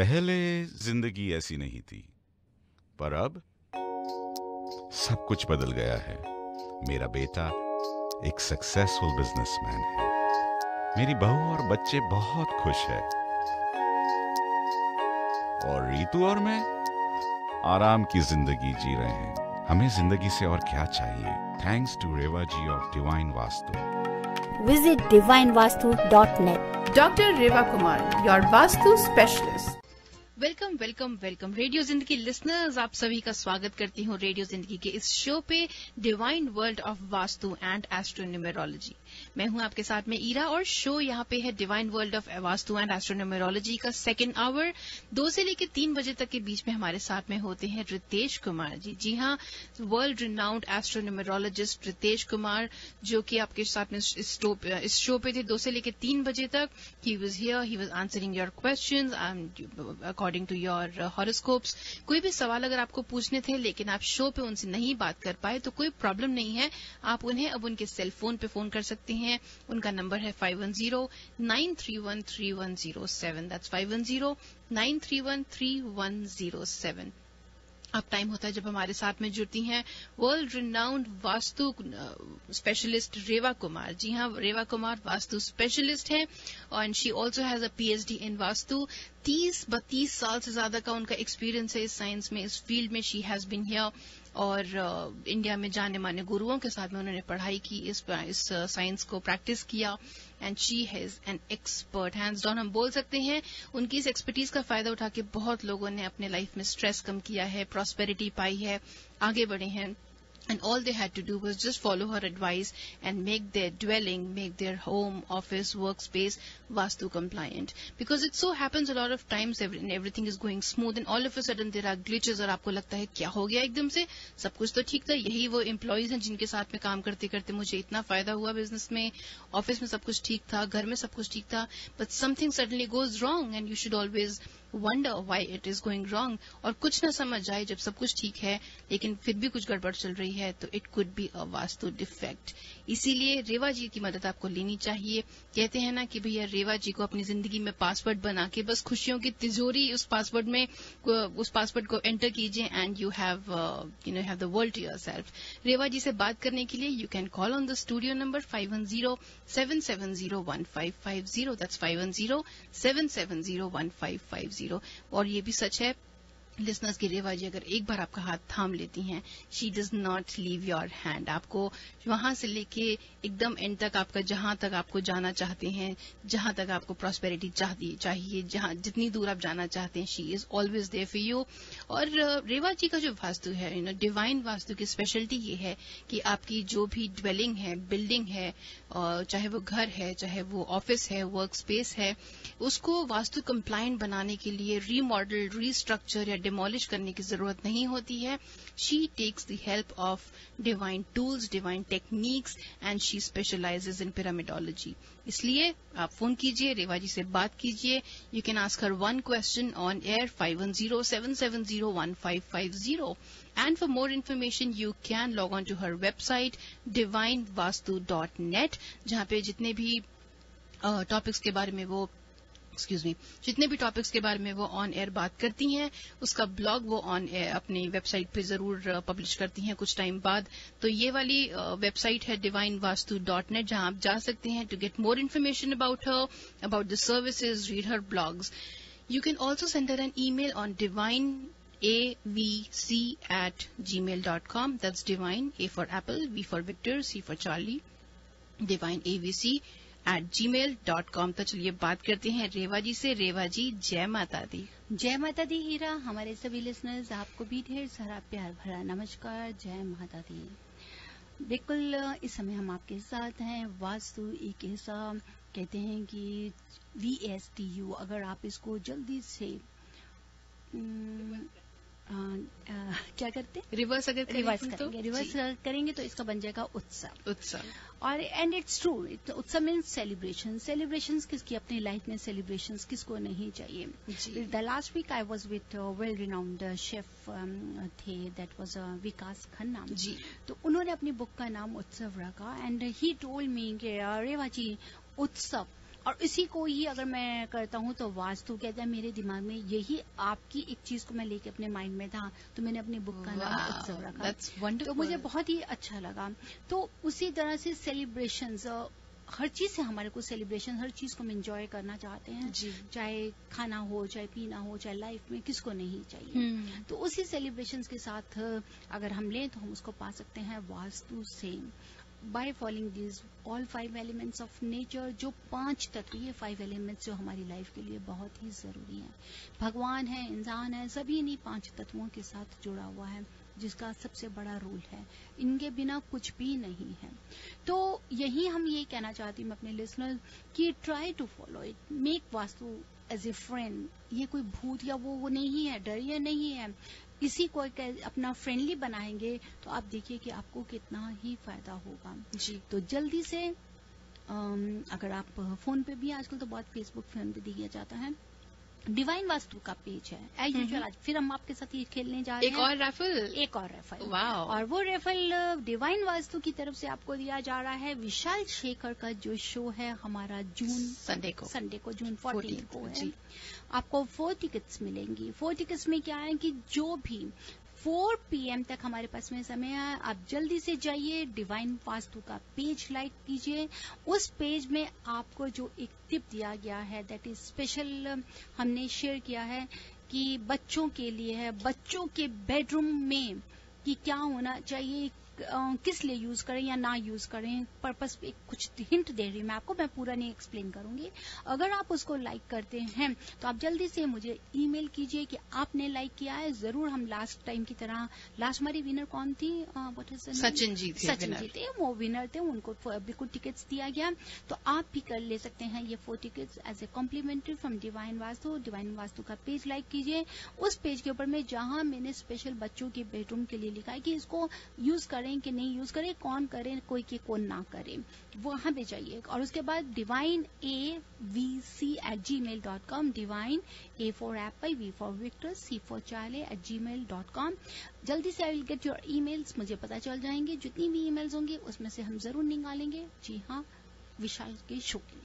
पहले जिंदगी ऐसी नहीं थी, पर अब सब कुछ बदल गया है। मेरा बेटा एक सक्सेसफुल बिजनेसमैन है, मेरी बहू और बच्चे बहुत खुश है, और रीतू और मैं आराम की जिंदगी जी रहे हैं। हमें जिंदगी से और क्या चाहिए? Thanks to Reva ji of Divine Vastu. Visit divinevastu.net. Dr. Reva Kumar, your Vastu specialist. Welcome welcome welcome Radio Zindagi listeners, आप सभी का स्वागत करती हूँ रेडियो जिंदगी के इस शो पे divine world of Vastu and astronumerology. मैं हूँ आपके साथ में ईरा, और शो यहाँ पे है divine world of Vastu and astronumerology का सेकेंड आवर। 2 से लेकर 3 बजे तक के बीच में हमारे साथ में होते हैं रितेश कुमार जी। जी हाँ, वर्ल्ड रिनाउंड एस्ट्रोन्यूमेरोलॉजिस्ट रितेश कुमार, जो कि आपके साथ में इस शो पे थे 2 से लेकर 3 बजे तक। He was here, he was answering your question according to your horoscopes. कोई भी सवाल अगर आपको पूछने थे लेकिन आप शो पे उनसे नहीं बात कर पाए तो कोई प्रॉब्लम नहीं है, आप उन्हें अब उनके सेल फोन पे फोन कर सकते हैं। उनका नंबर है 510-931-3107। दैट्स 510-931-3107। अब टाइम होता है जब हमारे साथ में जुड़ती हैं वर्ल्ड रिनाउंड वास्तु स्पेशलिस्ट रेवा कुमार। जी हाँ, रेवा कुमार वास्तु स्पेशलिस्ट हैं, और she also has a PhD इन वास्तु। 30-32 साल से ज्यादा का उनका एक्सपीरियंस है इस साइंस में, इस फील्ड में। शी हैज बीन हियर, और इंडिया में जाने माने गुरुओं के साथ में उन्होंने पढ़ाई की, इस साइंस को प्रैक्टिस किया, and she has an expert hands down. हम बोल सकते हैं उनकी इस एक्सपर्टीज का फायदा उठा के बहुत लोगों ने अपने लाइफ में स्ट्रेस कम किया है, प्रॉस्पेरिटी पाई है, आगे बढ़े हैं। And all they had to do was just follow her advice and make their dwelling, make their home, office, workspace Vastu compliant. Because it so happens a lot of times everything is going smooth and all of a sudden there are glitches, और आपको लगता है क्या हो गया एकदम से, सब कुछ तो ठीक था। यही वो एम्प्लॉयज हैं जिनके साथ में काम करते करते मुझे इतना फायदा हुआ बिजनेस में, ऑफिस में सब कुछ ठीक था, घर में सब कुछ ठीक था, but something suddenly goes wrong and you should always wonder why it is going wrong. और कुछ ना समझ आए जब सब कुछ ठीक है लेकिन फिर भी कुछ गड़बड़ चल रही है, तो it could be a vastu defect. इसीलिए रेवा जी की मदद आपको लेनी चाहिए। कहते हैं ना कि भैया रेवा जी को अपनी जिंदगी में पासवर्ड बना के बस खुशियों की तिजोरी उस पासवर्ड को एंटर कीजिए, and you have the world to yourself. Reva ji से बात करने के लिए you can call on the studio number 510-770-1550। That's 510-770-1550। और ये भी सच है लिसनर्स की, रेवा जी अगर एक बार आपका हाथ थाम लेती हैं, she does not leave your hand. आपको वहां से लेके एकदम एंड तक, आपका जहां तक आपको जाना चाहते हैं, जहां तक आपको प्रॉस्पेरिटी चाहिए, जहां जितनी दूर आप जाना चाहते हैं, she is always there for you. और रेवा जी का जो वास्तु है, डिवाइन वास्तु की स्पेशलिटी ये है कि आपकी जो भी ड्वेलिंग है, बिल्डिंग है, चाहे वो घर है, चाहे वो ऑफिस है, वर्क स्पेस है, उसको वास्तु कंप्लायंट बनाने के लिए रीमॉडल, रीस्ट्रक्चर या डिमोलिश करने की जरूरत नहीं होती है। She takes the help of divine tools, divine techniques, and she specialises in pyramidology. इसलिए आप फोन कीजिए, रेवा जी से बात कीजिए। You can ask her one question on air 510-770-1550। And for more information, you can log on to her website divinevastu.net, जहाँ पे जितने भी टॉपिक्स के बारे में वो ऑन एयर बात करती हैं, उसका ब्लॉग वो ऑन एयर अपनी वेबसाइट पे जरूर पब्लिश करती हैं कुछ टाइम बाद। तो ये वाली वेबसाइट है divinevastu.net, जहां आप जा सकते हैं to get more information about her, about the services, read her blogs. You can also send her an email on divineavc@gmail.com. That's divine, A for Apple, V for Victor, C for Charlie, divineavc@gmail.com। तो चलिए बात करते हैं रेवा जी से। रेवा जी, जय माता दी। जय माता दी हीरा। हमारे सभी लिसनर्स, आपको भी ढेर सारा प्यार भरा नमस्कार। जय माता दी। बिल्कुल इस समय हम आपके साथ हैं। वास्तु एक ऐसा कहते हैं कि VSTU, अगर आप इसको जल्दी से क्या करते, रिवर्स करेंगे तो इसका बन जाएगा उत्सव। और एंड इट्स ट्रू, उत्सव मीन्स सेलिब्रेशंस किसकी अपनी लाइफ में, सेलिब्रेशंस किसको नहीं चाहिए। The last week I was with well renowned chef थे, दैट वाज विकास खन्ना जी। तो उन्होंने अपनी बुक का नाम उत्सव रखा, एंड ही टोल्ड मी कि रेवा जी उत्सव और इसी को ही अगर मैं करता हूँ तो वास्तु कहता है मेरे दिमाग में यही आपकी एक चीज को मैं लेके अपने माइंड में था, तो मैंने अपनी बुक का नाम उत्सव रखा, तो मुझे बहुत ही अच्छा लगा। तो उसी तरह से सेलिब्रेशंस, हर चीज से हमारे को सेलिब्रेशन, हर चीज को हम एंजॉय करना चाहते हैं, चाहे खाना हो, चाहे पीना हो, चाहे लाइफ में किसको नहीं चाहिए। तो उसी सेलिब्रेशंस के साथ अगर हम लें तो हम उसको पा सकते हैं वास्तु से, by following this all 5 elements of nature. जो 5 तत्व, ये 5 एलिमेंट्स जो हमारी लाइफ के लिए बहुत ही जरूरी है। भगवान है, इंसान है, सभी इन्हीं 5 तत्वों के साथ जुड़ा हुआ है, जिसका सबसे बड़ा रोल है। इनके बिना कुछ भी नहीं है। तो यही हम ये कहना चाहती हूँ अपने लिसनर कि try to follow it, make Vastu as a friend. ये कोई भूत या वो नहीं है, डर या नहीं है। इसी को अपना फ्रेंडली बनाएंगे तो आप देखिए कि आपको कितना ही फायदा होगा। जी, तो जल्दी से अगर आप फोन पे भी, आजकल तो बहुत फेसबुक फोन पे दिया जाता है, डिवाइन वास्तु का पेज है एज यूजुअल। आज फिर हम आपके साथ ये खेलने जा रहे हैं, एक और रेफल। और वो रेफल डिवाइन वास्तु की तरफ से आपको दिया जा रहा है। विशाल शेखर का जो शो है हमारा जून संडे को जून 14 को है। आपको 4 टिकट्स मिलेंगी। 4 टिकट्स में क्या है कि जो भी 4 PM तक हमारे पास में समय है, आप जल्दी से जाइए, डिवाइन वास्तु का पेज लाइक कीजिए। उस पेज में आपको जो एक टिप दिया गया है, दैट इज स्पेशल, हमने शेयर किया है कि बच्चों के लिए है, बच्चों के बेडरूम में कि क्या होना चाहिए, किस लिए यूज करें या ना यूज करें, पर्पस पे कुछ हिंट दे रही मैं आपको, मैं पूरा नहीं एक्सप्लेन करूंगी। अगर आप उसको लाइक करते हैं तो आप जल्दी से मुझे ईमेल कीजिए कि आपने लाइक किया है। जरूर हम लास्ट टाइम की तरह, लास्ट हमारी विनर कौन थी, सचिन जी थे, वो विनर थे, उनको बिल्कुल टिकट्स दिया गया। तो आप भी कर ले सकते हैं ये 4 tickets as a complimentary from Divine Vastu. Divine Vastu का पेज लाइक कीजिए। उस पेज के ऊपर में जहां मैंने स्पेशल बच्चों के बेडरूम के लिए लिखा है कि इसको यूज करें कि नहीं यूज करें, कौन करे, कोई के कौन ना करे, वहां पे जाइए। और उसके बाद divineavc@gmail.com, divine A for Apple, V for Victor, C for Charlie @gmail.com। जल्दी से I will get your emails, मुझे पता चल जाएंगे। जितनी भी ईमेल्स होंगे उसमें से हम जरूर निकालेंगे। जी हाँ, विशाल के शो के लिए।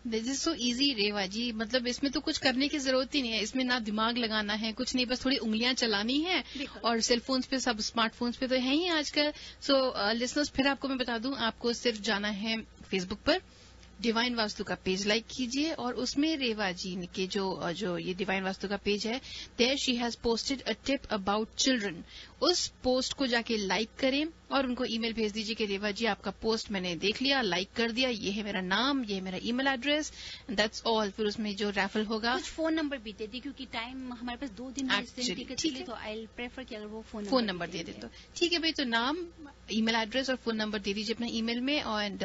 दिस इज सो इजी रेवा जी, मतलब इसमें तो कुछ करने की जरूरत ही नहीं है, इसमें ना दिमाग लगाना है, कुछ नहीं, बस थोड़ी उंगलियां चलानी है। और सेलफोन्स पे, सब स्मार्टफोन्स पे तो है ही आजकल। सो लिसनर्स, फिर आपको मैं बता दूं, आपको सिर्फ जाना है फेसबुक पर, डिवाइन वास्तु का पेज लाइक कीजिए और उसमें रेवा जी के जो ये डिवाइन वास्तु का पेज है, there she has posted a tip about children. उस पोस्ट को जाके लाइक करें और उनको ईमेल भेज दीजिए कि रेवा जी आपका पोस्ट मैंने देख लिया, लाइक कर दिया, ये है मेरा नाम, ये है मेरा ईमेल एड्रेस, दैट्स ऑल। फिर उसमें जो रैफल होगा, कुछ फोन नंबर भी दे दी, क्योंकि टाइम हमारे पास 2 दिन है, ठीक है, तो आई प्रेफर कि अगर वो फोन नंबर दे दे तो ठीक है भाई। तो नाम, ईमेल एड्रेस और फोन नंबर दे दीजिए अपने ईमेल में। एंड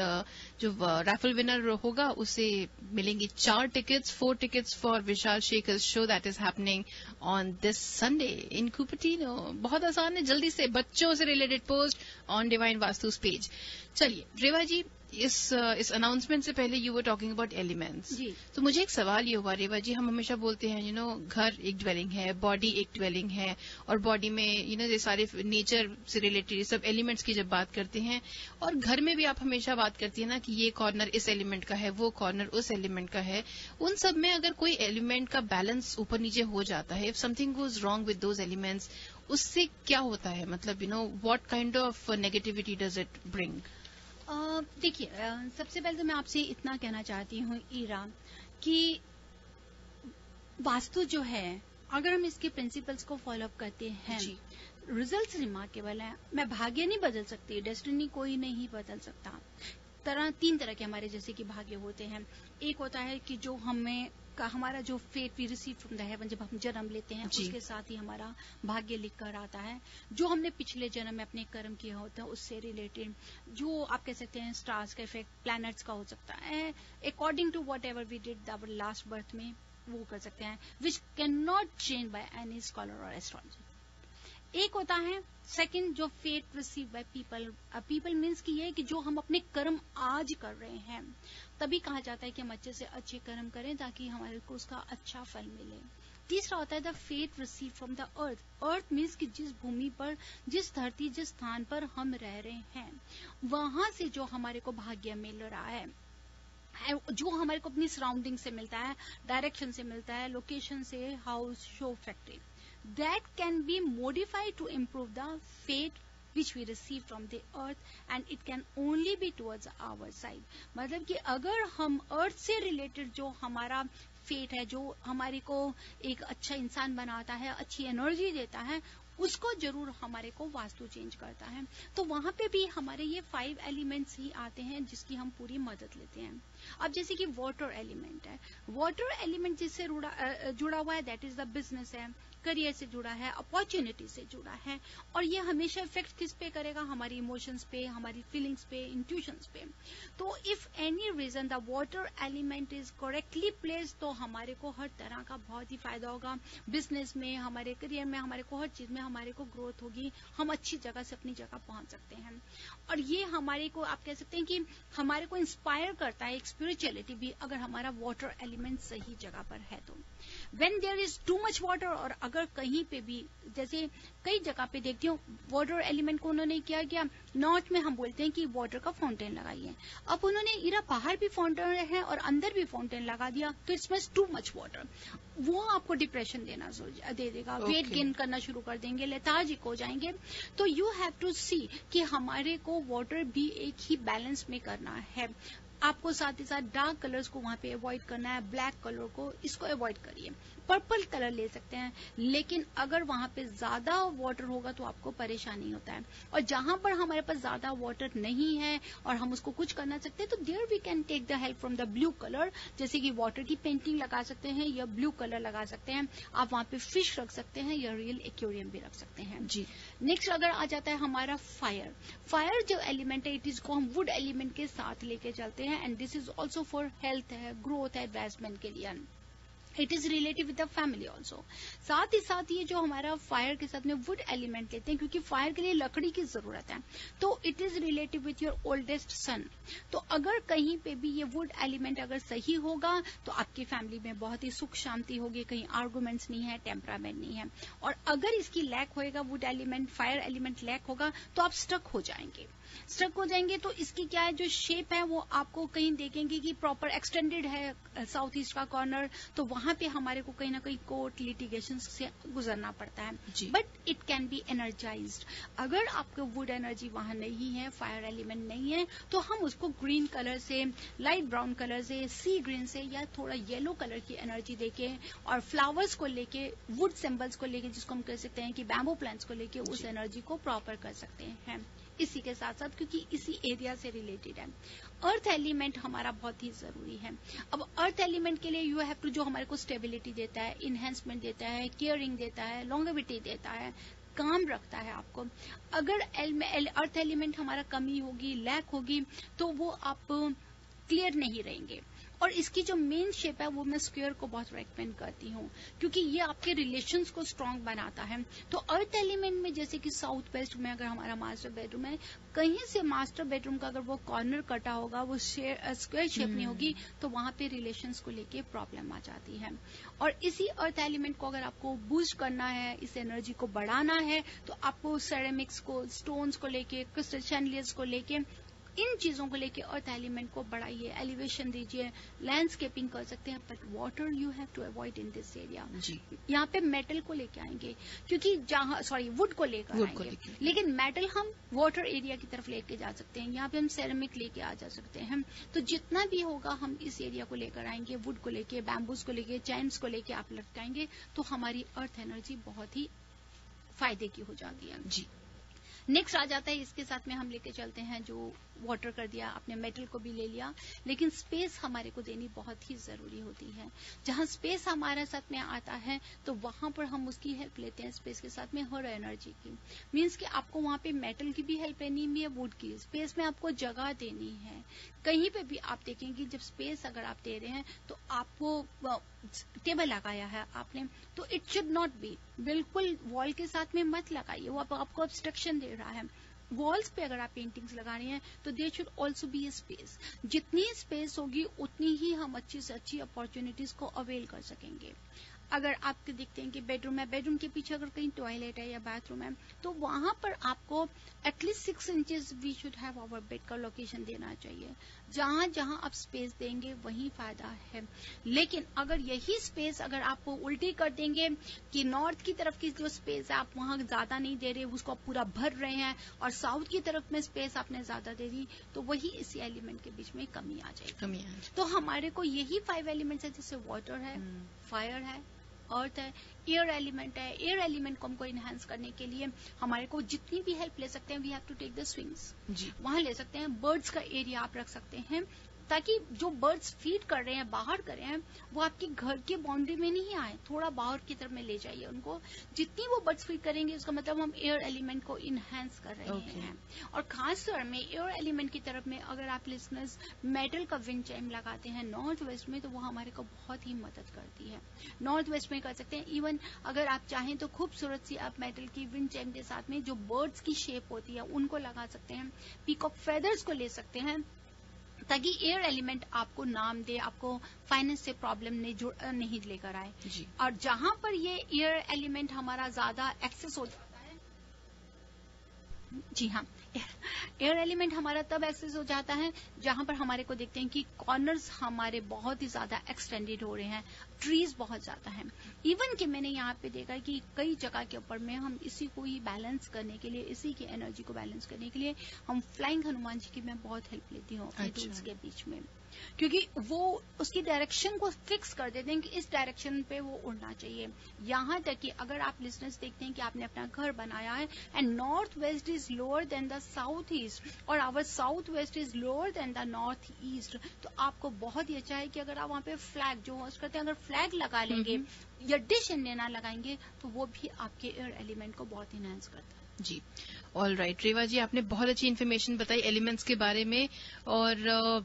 जो रैफल विनर होगा उसे मिलेंगी 4 tickets, 4 tickets for Vishal Shekhar show that is happening on this Sunday in Cupertino. बहुत आसान है, जल्दी से बच्चों से related post on divine Vastu's page. चलिए रेवा जी, इस अनाउंसमेंट से पहले you were talking about elements, तो मुझे एक सवाल ये हुआ रेवा जी, हम हमेशा बोलते हैं घर एक ड्वेलिंग है, बॉडी एक ड्वेलिंग है, और बॉडी में ये सारे नेचर से रिलेटेड सब एलिमेंट्स की जब बात करते हैं, और घर में भी आप हमेशा बात करती है ना कि ये कॉर्नर इस एलिमेंट का है, वो कॉर्नर उस एलिमेंट का है। उन सब में अगर कोई एलिमेंट का बैलेंस ऊपर नीचे हो जाता है, if something goes wrong with those elements, उससे क्या होता है, मतलब what kind of negativity does it bring? देखिए, सबसे पहले तो मैं आपसे इतना कहना चाहती हूँ ईरा कि वास्तु जो है, अगर हम इसके प्रिंसिपल्स को फॉलो अप करते हैं, रिजल्ट्स रिमार्केबल है। मैं भाग्य नहीं बदल सकती, डेस्टिनी कोई नहीं बदल सकता। 3 तरह के हमारे जैसे कि भाग्य होते हैं। एक होता है कि जो हमारा जो fate we receive from the heaven, जब हम जन्म लेते हैं उसके साथ ही हमारा भाग्य लिख कर आता है। जो हमने पिछले जन्म में अपने कर्म किया होता है उससे रिलेटेड, जो आप कह सकते हैं स्टार्स का इफेक्ट, प्लैनेट्स का हो सकता है, according to whatever we did our last birth में, वो कर सकते हैं, which can not change by any scholar और एस्ट्रोलॉजी। एक होता है सेकंड, जो fate receive by people. People means की ये कि जो हम अपने कर्म आज कर रहे हैं, तभी कहा जाता है कि हम अच्छे से अच्छे कर्म करें ताकि हमारे को उसका अच्छा फल मिले। तीसरा होता है the fate receive from the earth. Earth means कि जिस भूमि पर, जिस धरती, जिस स्थान पर हम रह रहे हैं, वहां से जो हमारे को भाग्य मिल रहा है। जो हमारे को अपनी सराउंडिंग से मिलता है, डायरेक्शन से मिलता है, लोकेशन से, house, show, factory, that can be modified to improve the fate which we receive from the earth, and it can only be towards our side. मतलब कि अगर हम अर्थ से रिलेटेड जो हमारा फेट है, जो हमारे को एक अच्छा इंसान बनाता है, अच्छी एनर्जी देता है, उसको जरूर हमारे को वास्तु चेंज करता है। तो वहां पे भी हमारे ये 5 एलिमेंट्स ही आते हैं जिसकी हम पूरी मदद लेते हैं। अब जैसे कि वाटर एलिमेंट है, वाटर एलिमेंट जिससे जुड़ा हुआ है दैट इज द बिजनेस है, करियर से जुड़ा है, अपॉर्चुनिटी से जुड़ा है, और ये हमेशा इफेक्ट किस पे करेगा, हमारी इमोशंस पे, हमारी फीलिंग्स पे, इंट्यूशंस पे। तो if any reason the water element is correctly placed, तो हमारे को हर तरह का बहुत ही फायदा होगा, बिजनेस में, हमारे करियर में, हमारे को हर चीज में हमारे को ग्रोथ होगी, हम अच्छी जगह से अपनी जगह पहुंच सकते हैं। और ये हमारे को, आप कह सकते हैं कि हमारे को इंस्पायर करता है एक स्पिरिचुअलिटी भी, अगर हमारा वाटर एलिमेंट सही जगह पर है तो। When there is too much water, और अगर कहीं पे भी, जैसे कई जगह पे देखती हूँ वाटर एलिमेंट को उन्होंने क्या किया, नॉर्थ में हम बोलते हैं कि वाटर का फाउंटेन लगाइए, अब उन्होंने इधर बाहर भी फाउंटेन है और अंदर भी फाउंटेन लगा दिया, तो it's means to much water, वो आपको डिप्रेशन दे देगा, वेट गेन करना शुरू कर देंगे, लेथार्जिक हो जाएंगे। तो यू हैव टू सी कि हमारे को वाटर भी एक ही बैलेंस में करना है। आपको साथ ही साथ डार्क कलर्स को वहां पे अवॉइड करना है, ब्लैक कलर को, इसको अवॉइड करिए। पर्पल कलर ले सकते हैं, लेकिन अगर वहां पे ज्यादा वाटर होगा तो आपको परेशानी होता है। और जहां पर हमारे पास ज्यादा वाटर नहीं है और हम उसको कुछ करना सकते हैं, तो there we can take the help from the blue colour, जैसे कि वाटर की पेंटिंग लगा सकते हैं या ब्लू कलर लगा सकते हैं। आप वहां पे फिश रख सकते हैं या रियल एक्वेरियम भी रख सकते हैं जी। नेक्स्ट अगर आ जाता है हमारा फायर, फायर जो एलिमेंट है, इट इज को हम वुड एलिमेंट के साथ लेके चलते हैं, and this is also for health है, ग्रोथ है, एडवांसमेंट के लिए। It is relative with the family also. साथ ही साथ ये जो हमारा फायर के साथ में वुड एलिमेंट लेते हैं, क्योंकि फायर के लिए लकड़ी की जरूरत है, तो it is relative with your oldest son. तो अगर कहीं पे भी ये वुड एलिमेंट अगर सही होगा तो आपकी फैमिली में बहुत ही सुख शांति होगी, कहीं आर्गुमेंट्स नहीं है, टेम्परामेंट नहीं है। और अगर इसकी लैक होएगा, wood element, fire element lack होगा, तो आप स्टक हो जाएंगे। स्टक हो जाएंगे तो इसकी क्या है, जो शेप है वो आपको कहीं देखेंगे कि प्रॉपर एक्सटेंडेड है साउथ ईस्ट का कॉर्नर, तो वहां पे हमारे को कहीं ना कहीं कोर्ट लिटिगेशन से गुजरना पड़ता है, but it can be energised. अगर आपको वुड एनर्जी वहां नहीं है, फायर एलिमेंट नहीं है, तो हम उसको ग्रीन कलर से, लाइट ब्राउन कलर से, सी ग्रीन से या थोड़ा येलो कलर की एनर्जी देके, और फ्लावर्स को लेके, वुड सिंबल्स को लेके, जिसको हम कह सकते हैं कि बैम्बू प्लांट्स को लेके, उस एनर्जी को प्रॉपर कर सकते हैं। इसी के साथ साथ, क्योंकि इसी एरिया से रिलेटेड है, अर्थ एलिमेंट हमारा बहुत ही जरूरी है। अब अर्थ एलिमेंट के लिए यू हैव टू, जो हमारे को स्टेबिलिटी देता है, इनहेंसमेंट देता है, केयरिंग देता है, लॉन्गेविटी देता है, काम रखता है आपको। अगर अर्थ एलिमेंट हमारा कमी होगी, लैक होगी, तो वो आप क्लियर नहीं रहेंगे। और इसकी जो मेन शेप है वो मैं स्क्वायर को बहुत रेकमेंड करती हूँ, क्योंकि ये आपके रिलेशंस को स्ट्रांग बनाता है। तो अर्थ एलिमेंट में, जैसे कि साउथ वेस्ट में अगर हमारा मास्टर बेडरूम है, कहीं से मास्टर बेडरूम का अगर वो कॉर्नर कटा होगा, वो स्क्वायर शेप नहीं होगी, तो वहां पे रिलेशंस को लेके प्रॉब्लम आ जाती है। और इसी अर्थ एलिमेंट को अगर आपको बूस्ट करना है, इस एनर्जी को बढ़ाना है, तो आपको सेरेमिक्स को, स्टोन्स को लेके, क्रिस्टल शैंडलियर्स को लेके, इन चीजों को लेके अर्थ एलिमेंट को बढ़ाइए, एलिवेशन दीजिए, लैंडस्केपिंग कर सकते हैं, but water you have to avoid in this area. यहाँ पे मेटल को लेके आएंगे, क्योंकि जहां, सॉरी, वुड को लेकर आएंगे, लेकिन मेटल हम वाटर एरिया की तरफ लेके जा सकते हैं। यहाँ पे हम सेरेमिक लेके आ जा सकते हैं। तो जितना भी होगा हम इस एरिया को लेकर आएंगे, वुड को लेके, बैम्बूज को लेके, चाइम्स को लेके आप लटकाएंगे, तो हमारी अर्थ एनर्जी बहुत ही फायदे की हो जाती है जी। नेक्स्ट आ जाता है, इसके साथ में हम लेके चलते हैं, जो वाटर कर दिया आपने, मेटल को भी ले लिया, लेकिन स्पेस हमारे को देनी बहुत ही जरूरी होती है। जहां स्पेस हमारे साथ में आता है, तो वहां पर हम उसकी हेल्प लेते हैं, स्पेस के साथ में हर एनर्जी की। मीन्स कि आपको वहां पे मेटल की भी हेल्प लेनी है, वुड की, स्पेस में आपको जगह देनी है। कहीं पे भी आप देखेंगे, जब स्पेस अगर आप दे रहे हैं, तो आपको टेबल लगाया है आपने, तो इट शुड नॉट बी, बिल्कुल वॉल के साथ में मत लगाइए, वो आपको ऑब्स्ट्रक्शन दे रहा है। वॉल्स पे अगर आप पेंटिंग्स लगा रहे हैं, तो there should also be a space. जितनी स्पेस होगी उतनी ही हम अच्छी से अच्छी अपॉर्चुनिटीज को अवेल कर सकेंगे। अगर आप देखते हैं कि बेडरूम है, बेडरूम के पीछे अगर कहीं टॉयलेट है या बाथरूम है, तो वहां पर आपको at least 6 inches we should have our bed का लोकेशन देना चाहिए। जहां जहां आप स्पेस देंगे वही फायदा है। लेकिन अगर यही स्पेस अगर आपको उल्टी कर देंगे कि नॉर्थ की तरफ की जो स्पेस है आप वहां ज्यादा नहीं दे रहे, उसको आप पूरा भर रहे हैं, और साउथ की तरफ में स्पेस आपने ज्यादा दे दी, तो वही इसी एलिमेंट के बीच में कमी आ जाएगी। तो हमारे को यही 5 एलिमेंट्स है, जैसे वाटर है, फायर है, अर्थ है, एयर एलिमेंट है। एयर एलिमेंट को हमको इनहेंस करने के लिए हमारे को जितनी भी हेल्प ले सकते हैं, we have to take the swings. वहां ले सकते हैं, बर्ड्स का एरिया आप रख सकते हैं, ताकि जो बर्ड्स फीड कर रहे हैं, बाहर कर रहे हैं, वो आपके घर के बाउंड्री में नहीं आए, थोड़ा बाहर की तरफ में ले जाइए उनको। जितनी वो बर्ड्स फीड करेंगे उसका मतलब हम एयर एलिमेंट को इनहेंस कर रहे हैं। और खास तौर में एयर एलिमेंट की तरफ में अगर आप लिसनर्स मेटल का विंड चाइम लगाते हैं नॉर्थ वेस्ट में, तो वो हमारे को बहुत ही मदद करती है। नॉर्थ वेस्ट में कर सकते हैं। इवन अगर आप चाहें तो खूबसूरत सी आप मेटल की विंड चाइम के साथ में जो बर्ड्स की शेप होती है उनको लगा सकते हैं। पीकॉक फेदर्स को ले सकते हैं, ताकि एयर एलिमेंट आपको नाम दे, आपको फाइनेंस से प्रॉब्लम नहीं लेकर आए। और जहां पर ये एयर एलिमेंट हमारा ज्यादा एक्सेस हो जाता है, जी हाँ, एयर एलिमेंट हमारा तब एक्सेस हो जाता है जहां पर हमारे को देखते हैं कि कॉर्नर्स हमारे बहुत ही ज्यादा एक्सटेंडेड हो रहे हैं, ट्रीज बहुत ज्यादा हैं। इवन कि मैंने यहाँ पे देखा कि कई जगह के ऊपर में हम इसी को ही बैलेंस करने के लिए, इसी की एनर्जी को बैलेंस करने के लिए हम फ्लाइंग हनुमान जी की मैं बहुत हेल्प लेती हूँ अपने टूल्स के बीच में, क्योंकि वो उसकी डायरेक्शन को फिक्स कर देते हैं कि इस डायरेक्शन पे वो उड़ना चाहिए। यहाँ तक कि अगर आप लिसनर्स देखते हैं कि आपने अपना घर बनाया है and north west is lower than the south east और our south west is lower than the north east, तो आपको बहुत ही अच्छा है कि अगर आप वहाँ पे फ्लैग जो होस्ट करते हैं अगर फ्लैग लगा लेंगे या डिश एंटेना लगाएंगे, तो वो भी आपके एयर एलिमेंट को बहुत इनहेंस करता है। जी, ऑल राइट रेवा जी, आपने बहुत अच्छी इन्फॉर्मेशन बताई एलिमेंट्स के बारे में, और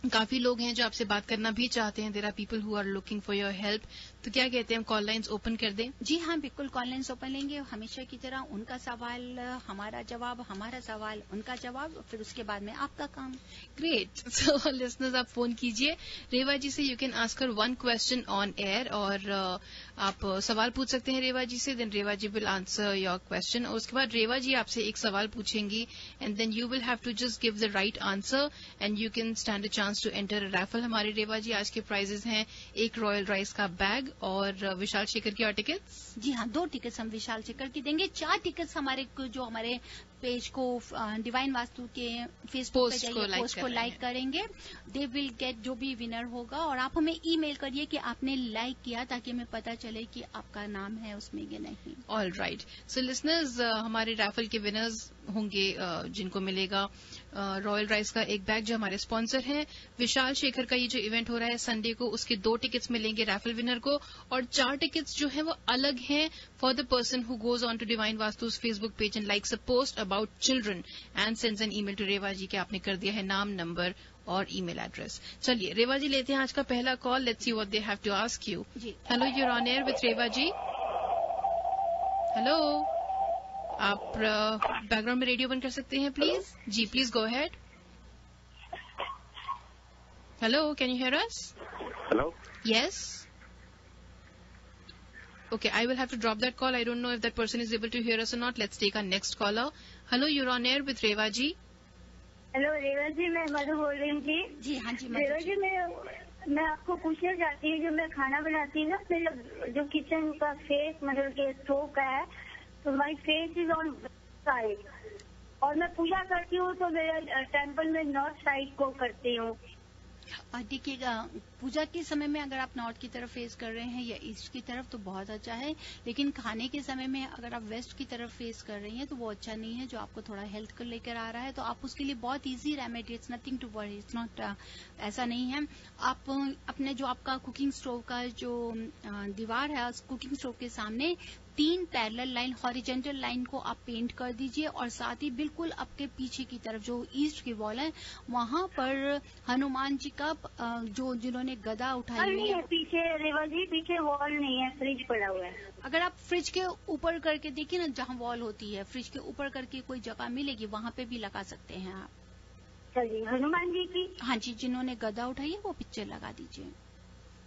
काफी लोग हैं जो आपसे बात करना भी चाहते हैं। There are people who are looking for your help, तो क्या कहते हैं, कॉल लाइन्स ओपन कर दें? जी हाँ, बिल्कुल कॉल लाइन्स ओपन लेंगे, हमेशा की तरह उनका सवाल हमारा जवाब, हमारा सवाल उनका जवाब, फिर उसके बाद में आपका काम। ग्रेट। सो लिसनर्स, आप फोन कीजिए रेवा जी से, you can ask her 1 question on air, और आप सवाल पूछ सकते हैं रेवा जी से, then Reva ji will answer your question, और उसके बाद रेवा जी आपसे एक सवाल पूछेंगी and then you will have to just give the right answer and you can stand a chance to enter a raffle. हमारे रेवा जी आज के प्राइजेस हैं 1 रॉयल राइस का बैग और विशाल शेखर की और टिकट्स। जी हाँ, 2 टिकट्स हम विशाल शेखर की देंगे, 4 टिकट्स हमारे जो हमारे पेज को डिवाइन वास्तु के फेसबुक पे जाइए, पोस्ट को लाइक करेंगे, दे विल गेट जो भी विनर होगा, और आप हमें ईमेल करिए कि आपने लाइक किया, ताकि हमें पता चले कि आपका नाम है उसमें या नहीं। All right. सो लिसनर्स, हमारे रैफल के विनर्स होंगे जिनको मिलेगा रॉयल राइस का एक बैग जो हमारे स्पॉन्सर हैं। विशाल शेखर का ये जो इवेंट हो रहा है संडे को, उसके 2 टिकट्स मिलेंगे रैफल विनर को, और 4 टिकट्स जो है वो अलग हैं for the person who goes on to divine Vastu's Facebook page and likes a post about children and sends an email to Reva ji के आपने कर दिया है नाम, नंबर और ईमेल एड्रेस। चलिए रेवा जी लेते हैं आज का पहला call, let's see what they have to ask you. Hello, you are on air with Reva ji. Hello, आप बैकग्राउंड में रेडियो बंद कर सकते हैं प्लीज? जी please go ahead. Hello, can you hear us? Hello, yes, okay, I will have to drop that call. I don't know if that person is able to hear us or not. Let's take our next caller. Hello, you're on air with Reva ji. Hello Reva ji, मैं मधु बोल रही हूँ जी। जी हाँ जी, रेवा जी, मैं आपको पूछना चाहती हूँ, जो मैं खाना बनाती हूँ ना, मेरा जो किचन का फेस मतलब के स्टोव का है, तो my face is on side, और मैं पूजा करती हूँ तो मेरा टेम्पल में नॉर्थ साइड को करती हूँ। देखिएगा, पूजा के समय में अगर आप नॉर्थ की तरफ फेस कर रहे हैं या ईस्ट की तरफ तो बहुत अच्छा है, लेकिन खाने के समय में अगर आप वेस्ट की तरफ फेस कर रही हैं तो वो अच्छा नहीं है, जो आपको थोड़ा हेल्थ को लेकर आ रहा है। तो आप उसके लिए बहुत easy remedy, it's nothing to worry, it's not, ऐसा नहीं है। आप अपने जो आपका कुकिंग स्टोव का जो दीवार है, उस कुकिंग स्टोव के सामने 3 पैरेलल लाइन, हॉरिजेंटल लाइन को आप पेंट कर दीजिए, और साथ ही बिल्कुल आपके पीछे की तरफ जो ईस्ट की वॉल है वहां पर हनुमान जी का जो जिन्होंने गदा उठाई हुई है, पीछे रेवा जी, पीछे वॉल नहीं है, फ्रिज पड़ा हुआ है। अगर आप फ्रिज के ऊपर करके देखिए ना, जहां वॉल होती है फ्रिज के ऊपर करके कोई जगह मिलेगी, वहां पे भी लगा सकते हैं आप। चलिए, हनुमान जी की, हाँ जी, जिन्होंने गदा उठाई है वो पिक्चर लगा दीजिए।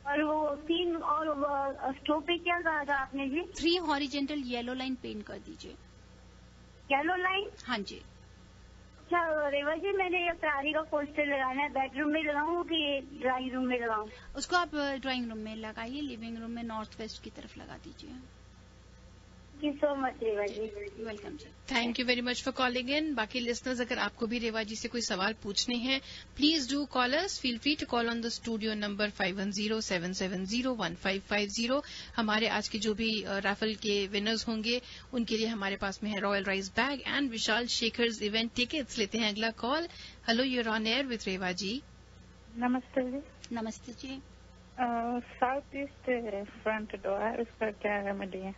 और वो 3 और स्टोव पे क्या कहा था आपने जी? 3 हॉरिजेंटल येलो लाइन पेंट कर दीजिए। Yellow line? हाँ जी। अच्छा रेवा जी, मैंने ये प्रारी का पोस्टर लगाना है, बेडरूम में लगाऊं कि ड्राइंग रूम में लगाऊं? उसको आप ड्राइंग रूम में लगाइए, लिविंग रूम में नॉर्थ वेस्ट की तरफ लगा दीजिए। Thank you so much Reva ji. Welcome जी। Thank you very much for calling in. बाकी लिसनर्स, अगर आपको भी रेवा जी से कोई सवाल पूछने हैं, please do call us. Feel free to call on the studio number 5107701550। हमारे आज के जो भी राफल के विनर्स होंगे उनके लिए हमारे पास में है royal rice bag and Vishal Shekhar's event tickets. लेते हैं अगला call. Hello, you're on air with Reva ji. नमस्ते जी। नमस्ते जी। साउथ ईस्ट फ्रंट डोर है, उसका क्या रेमेडी है?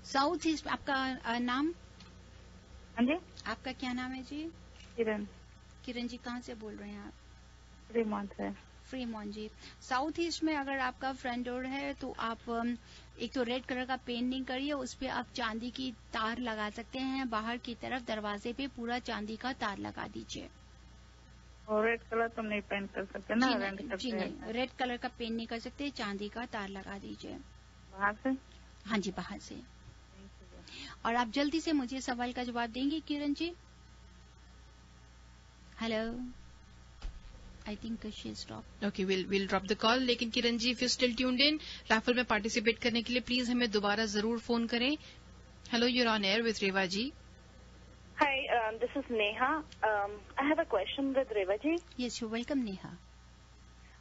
साउथ ईस्ट आपका नाम? हाँ जी। आपका क्या नाम है जी? किरण। किरण जी, कहाँ से बोल रहे हैं आप? फ्रीमॉन्ट से। फ्रीमॉन्ट जी। साउथ ईस्ट में अगर आपका फ्रंट डोर है तो आप एक तो रेड कलर का पेंटिंग करिए, उस पे आप चांदी की तार लगा सकते हैं। बाहर की तरफ दरवाजे पे पूरा चांदी का तार लगा दीजिए। और रेड कलर तो नहीं पेंट कर सकते ना? जी नहीं, रेड कलर का पेंट नहीं कर सकते, चांदी का तार लगा दीजिए। बाहर से? हाँ जी, बाहर से। और आप जल्दी से मुझे सवाल का जवाब देंगे Kiran ji? Hello, I think she stop. Okay, will drop the call. लेकिन Kiran ji, if you still tuned in, raffle में पार्टिसिपेट करने के लिए प्लीज हमें दोबारा जरूर फोन करें। Hello, you're on air with Reva ji. Hi, this is Neha. I have a question with Reva ji. Yes, you're welcome, Neha.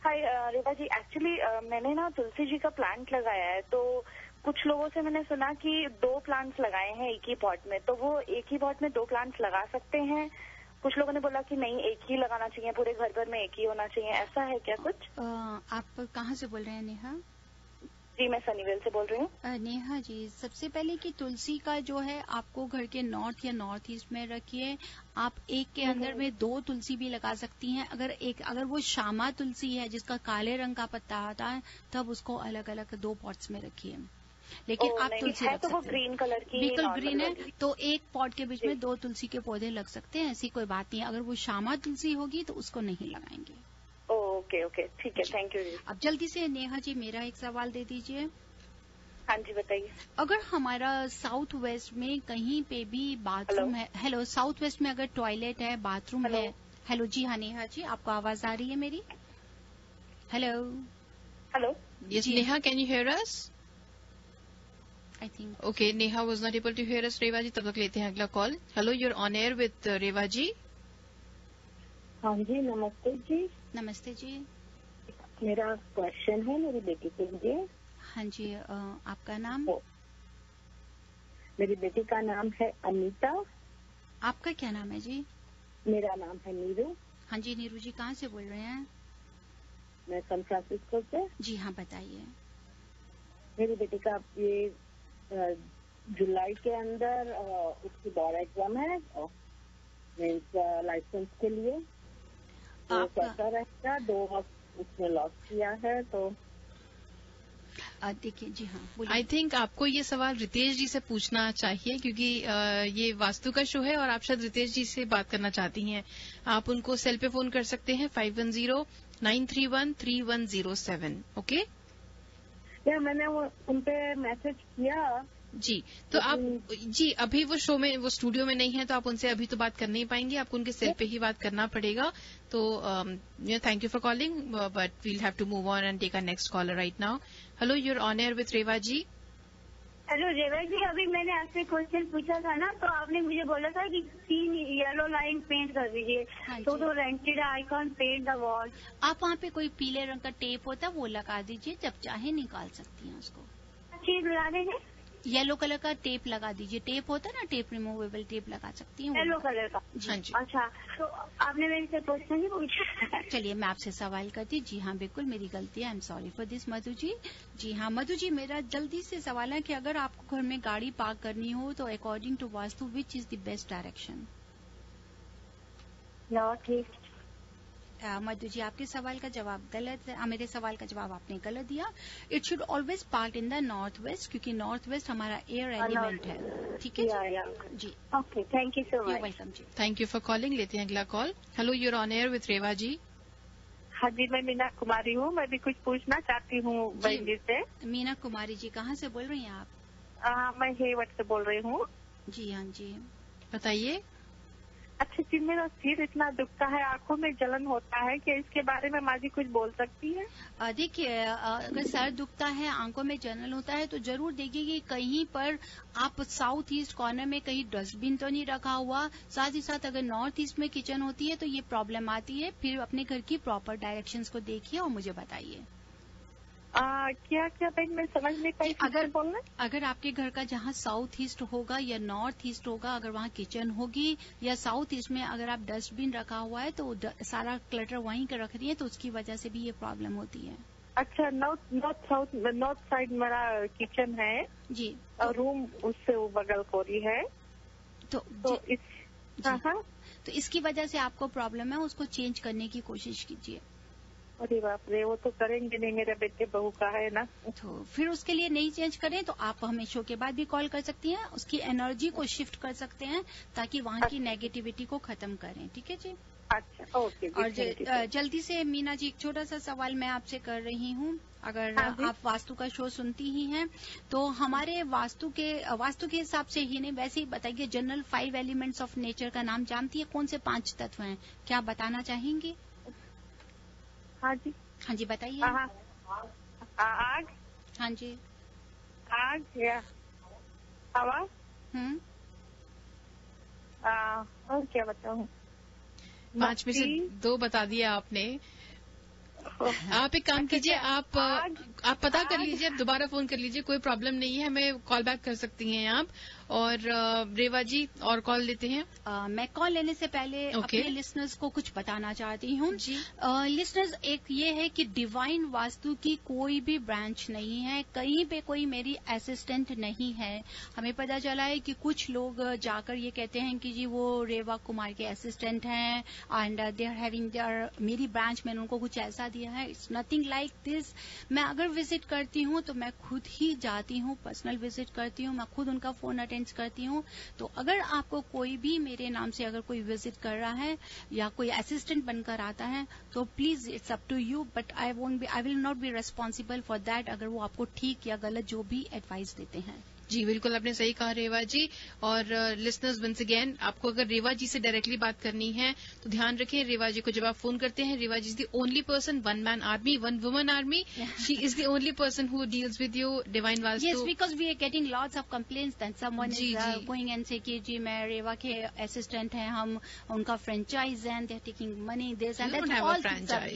Hi, Reva ji. Actually, मैंने ना तुलसी जी का प्लांट लगाया है, तो कुछ लोगों से मैंने सुना कि 2 प्लांट्स लगाए हैं एक ही पॉट में, तो वो एक ही पॉट में 2 प्लांट्स लगा सकते हैं? कुछ लोगों ने बोला कि नहीं, एक ही लगाना चाहिए, पूरे घर भर में एक ही होना चाहिए, ऐसा है क्या कुछ? आप कहाँ से बोल रहे हैं नेहा? जी, मैं सनीवेल से बोल रही हूँ। नेहा जी, सबसे पहले कि तुलसी का जो है आपको घर के नॉर्थ या नॉर्थ ईस्ट में रखिए। आप एक के अंदर में 2 तुलसी भी लगा सकती हैं। अगर वो श्यामा तुलसी है जिसका काले रंग का पत्ता आता है, तब उसको अलग अलग 2 पॉट्स में रखिए। लेकिन आप तुलसी रख तो वो ग्रीन कलर की, बिल्कुल ग्रीन है, तो एक पॉट के बीच में 2 तुलसी के पौधे लग सकते हैं, ऐसी कोई बात नहीं है। अगर वो श्यामा तुलसी होगी तो उसको नहीं लगाएंगे। ओके ओके, ठीक है, थैंक यू। अब जल्दी से नेहा जी मेरा एक सवाल दे दीजिए। हाँ जी, बताइए। अगर हमारा साउथ वेस्ट में कहीं पे भी बाथरूम है, हेलो, साउथ वेस्ट में अगर टॉयलेट है, बाथरूम है, हेलो जी, हाँ नेहा जी, आपको आवाज आ रही है मेरी? Hello hello, yes Neha, can you hear us? I think okay, Neha was not able to hear us. Reva ji, तब तक लेते हैं अगला call. Hello, you're on air with Reva ji. हाँ जी, नमस्ते जी। नमस्ते जी। मेरा क्वेश्चन है मेरी बेटी के लिए। हाँ जी, आपका नाम? मेरी बेटी का नाम है अनीता। आपका क्या नाम है जी? मेरा नाम है नीरू। हाँ जी, नीरू जी, कहाँ से बोल रहे हैं? मैं सैन फ्रांसिस्को से। जी हाँ, बताइए। मेरी बेटी का ये जुलाई के अंदर उसकी बोर्ड एग्जाम है लाइसेंस के लिए, तो कैसा रहेगा? 2 वक्त उसने लॉस किया है, तो देखिए जी हाँ, आई थिंक आपको ये सवाल रितेश जी से पूछना चाहिए, क्योंकि ये वास्तु का शो है और आप शायद रितेश जी से बात करना चाहती हैं। आप उनको सेल पे फोन कर सकते हैं 5109313107। ओके या मैंने उन पे मैसेज किया जी। तो आप जी अभी वो शो में, वो स्टूडियो में नहीं है, तो आप उनसे अभी तो बात कर नहीं पाएंगे, आपको उनके सेल पे ही बात करना पड़ेगा। तो thank you for calling, but we'll have to move on and take a next caller right now. Hello, you're on air with Reva ji. Hello Reva ji, अभी मैंने आपसे क्वेश्चन पूछा था ना, तो आपने मुझे बोला था कि 3 येलो लाइन पेंट कर दीजिए। हाँ, तो rented I can't paint the wall. आप वहाँ पे कोई पीले रंग का टेप होता है वो लगा दीजिए, जब चाहे निकाल सकती हैं उसको। चीज लगा देंगे? येलो कलर का टेप लगा दीजिए। टेप होता है ना, टेप रिमूवेबल टेप लगा सकती हैं। येलो कलर का? हाँ जी। अच्छा, तो आपने मेरे से क्वेश्चन नहीं पूछा? चलिए मैं आपसे सवाल करती। जी हाँ, बिल्कुल मेरी गलती है, I am sorry for this Madhu ji. जी हाँ मधु जी, मेरा जल्दी से सवाल है कि अगर आपको घर में गाड़ी पार्क करनी हो तो according to Vastu which is the best direction? North east. Madhu ji, आपके सवाल का जवाब गलत है। मेरे सवाल का जवाब आपने गलत दिया। It should always park in the north west, क्योंकि नॉर्थ वेस्ट हमारा एयर एलिमेंट है। ठीक है जी। Okay, thank you so much. Welcome जी। Thank you for calling. लेते हैं अगला call. Hello, you're on air with Reva ji. हाँ जी, मैं मीना कुमारी हूँ। मैं भी कुछ पूछना चाहती हूँ बहन जी से। मीना कुमारी जी, कहाँ से बोल रही हैं आप? मैं हेवट से बोल रही हूँ। जी हाँ जी, बताइए। अच्छा जी, मेरा सिर इतना दुखता है, आंखों में जलन होता है, कि इसके बारे में माँ जी कुछ बोल सकती है? देखिए, अगर सर दुखता है, आंखों में जलन होता है, तो जरूर देखिए कि कहीं पर आप साउथ ईस्ट कॉर्नर में कहीं डस्टबिन तो नहीं रखा हुआ। साथ ही साथ अगर नॉर्थ ईस्ट में किचन होती है तो ये प्रॉब्लम आती है। फिर अपने घर की प्रॉपर डायरेक्शंस को देखिए और मुझे बताइए। क्या क्या बहन, मैं समझ नहीं पाई। अगर आपके घर का जहाँ साउथ ईस्ट होगा या नॉर्थ ईस्ट होगा, अगर वहाँ किचन होगी, या साउथ ईस्ट में अगर आप डस्टबिन रखा हुआ है तो सारा क्लटर वहीं के रख रही है, तो उसकी वजह से भी ये प्रॉब्लम होती है। अच्छा, नॉर्थ साइड मेरा किचन है जी, और रूम उससे वो बगल कोरी है, तो इसकी वजह से आपको प्रॉब्लम है, उसको चेंज करने की कोशिश कीजिए। अरे बाप रे, वो तो करेंगे नहीं, मेरे बेटे बहू का है ना। तो फिर उसके लिए नहीं चेंज करें तो आप हमें शो के बाद भी कॉल कर सकती हैं, उसकी एनर्जी को शिफ्ट कर सकते हैं ताकि वहाँ की नेगेटिविटी को खत्म करें। ठीक है जी? अच्छा, ओके। और जल्दी से मीना जी, एक छोटा सा सवाल मैं आपसे कर रही हूँ। अगर आप वास्तु का शो सुनती ही हैं तो हमारे वास्तु के हिसाब से ही नहीं, वैसे ही बताइए, जनरल 5 एलिमेंट्स ऑफ नेचर का नाम जानती है? कौन से 5 तत्व हैं, क्या बताना चाहेंगी? हाँ जी, हाँ जी, बताइए। आग। हाँ जी। आग या हवा। और क्या बताऊँ? 5 में से 2 बता दिया आपने। आप एक काम कीजिए, आप पता कर लीजिए, दोबारा फोन कर लीजिए, कोई प्रॉब्लम नहीं है, हमें कॉल बैक कर सकती हैं आप। और रेवा जी, और कॉल लेते हैं। मैं कॉल लेने से पहले अपने लिसनर्स को कुछ बताना चाहती हूँ। लिसनर्स, एक ये है कि डिवाइन वास्तु की कोई भी ब्रांच नहीं है, कहीं पे कोई मेरी असिस्टेंट नहीं है। हमें पता चला है कि कुछ लोग जाकर ये कहते हैं कि जी वो रेवा कुमार के असिस्टेंट हैं एंड दे आर हैविंग मेरी ब्रांच में उनको कुछ ऐसा दिया है। It's nothing like this. मैं अगर विजिट करती हूँ तो मैं खुद ही जाती हूँ, पर्सनल विजिट करती हूँ, मैं खुद उनका फोन अटेंड करती हूँ। तो अगर आपको कोई भी मेरे नाम से अगर कोई विजिट कर रहा है या कोई असिस्टेंट बनकर आता है तो please it's up to you, but I will not be responsible for that, अगर वो आपको ठीक या गलत जो भी एडवाइस देते हैं। जी बिल्कुल, आपने सही कहा रेवा जी। और लिसनर्स, वंस अगेन, आपको अगर रेवा जी से डायरेक्टली बात करनी है तो ध्यान रखें, रेवा जी को जब आप फोन करते हैं, Reva ji is the only person, 1 man army, 1 woman army. She is the only person who deals with you Divine Vastu. Yes, because we are getting lots of complaints that someone is going and say कि जी मैं रेवा के assistant हैं, हम उनका franchise हैं, they are taking money this and that all.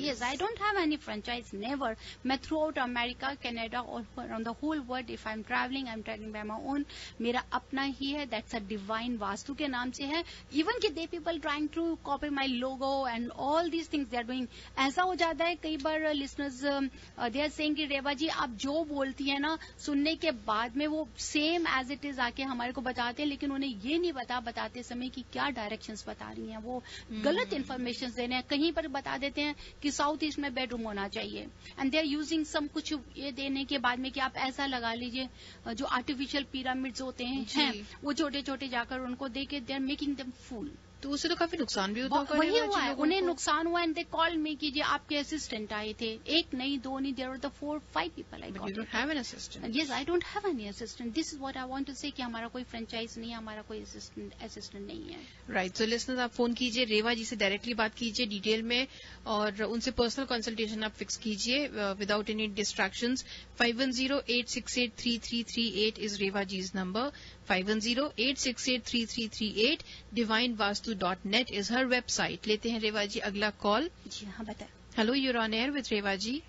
Yes, I don't have any franchise, never. मैं throughout America, Canada और around the whole world, if I am travelling by my own, मेरा अपना ही है, that's a divine vastu के नाम से है। Even कि they people trying to copy my logo and all these things they are doing. ऐसा हो जाता है कई बार लिसनर्स दे आर सेइंग कि रेवा जी आप जो बोलती है ना, सुनने के बाद में वो सेम एज इट इज आके हमारे को बताते हैं, लेकिन उन्हें ये नहीं बताते समय कि क्या डायरेक्शंस बता रही हैं, वो गलत इन्फॉर्मेशन दे रहे हैं। कहीं पर बता देते हैं कि साउथ ईस्ट में बेडरूम होना चाहिए and they are using some कुछ ये देने के बाद में कि आप ऐसा लगा लीजिए, जो आर्टिफिशियल पिरामिड्स होते हैं वो छोटे छोटे जाकर उनको देके दे आर मेकिंग देम फूल। तो उससे तो काफी नुकसान भी होता है। वही हुआ है, उन्हें नुकसान हुआ एंड दे कॉल मी कि जी आपके असिस्टेंट आए थे, 1 नहीं 2 नहीं, there are the 4-5 people I got. You don't have an assistant. Yes, I don't have any assistant. This is what I want to say कि हमारा कोई फ्रेंचाइज नहीं है, हमारा कोई असिस्टेंट नहीं है। राइट, सो लिसनर्स, आप फोन कीजिए, रेवा जी से डायरेक्टली बात कीजिए डिटेल में और उनसे पर्सनल कंसल्टेशन आप फिक्स कीजिए without any distractions. 5108683338 is Reva ji's number, 5108683338। divinevastu.net is her website. लेते हैं रेवा जी अगला कॉल। जी हाँ, बताएं। Hello, you're on air with Reva ji.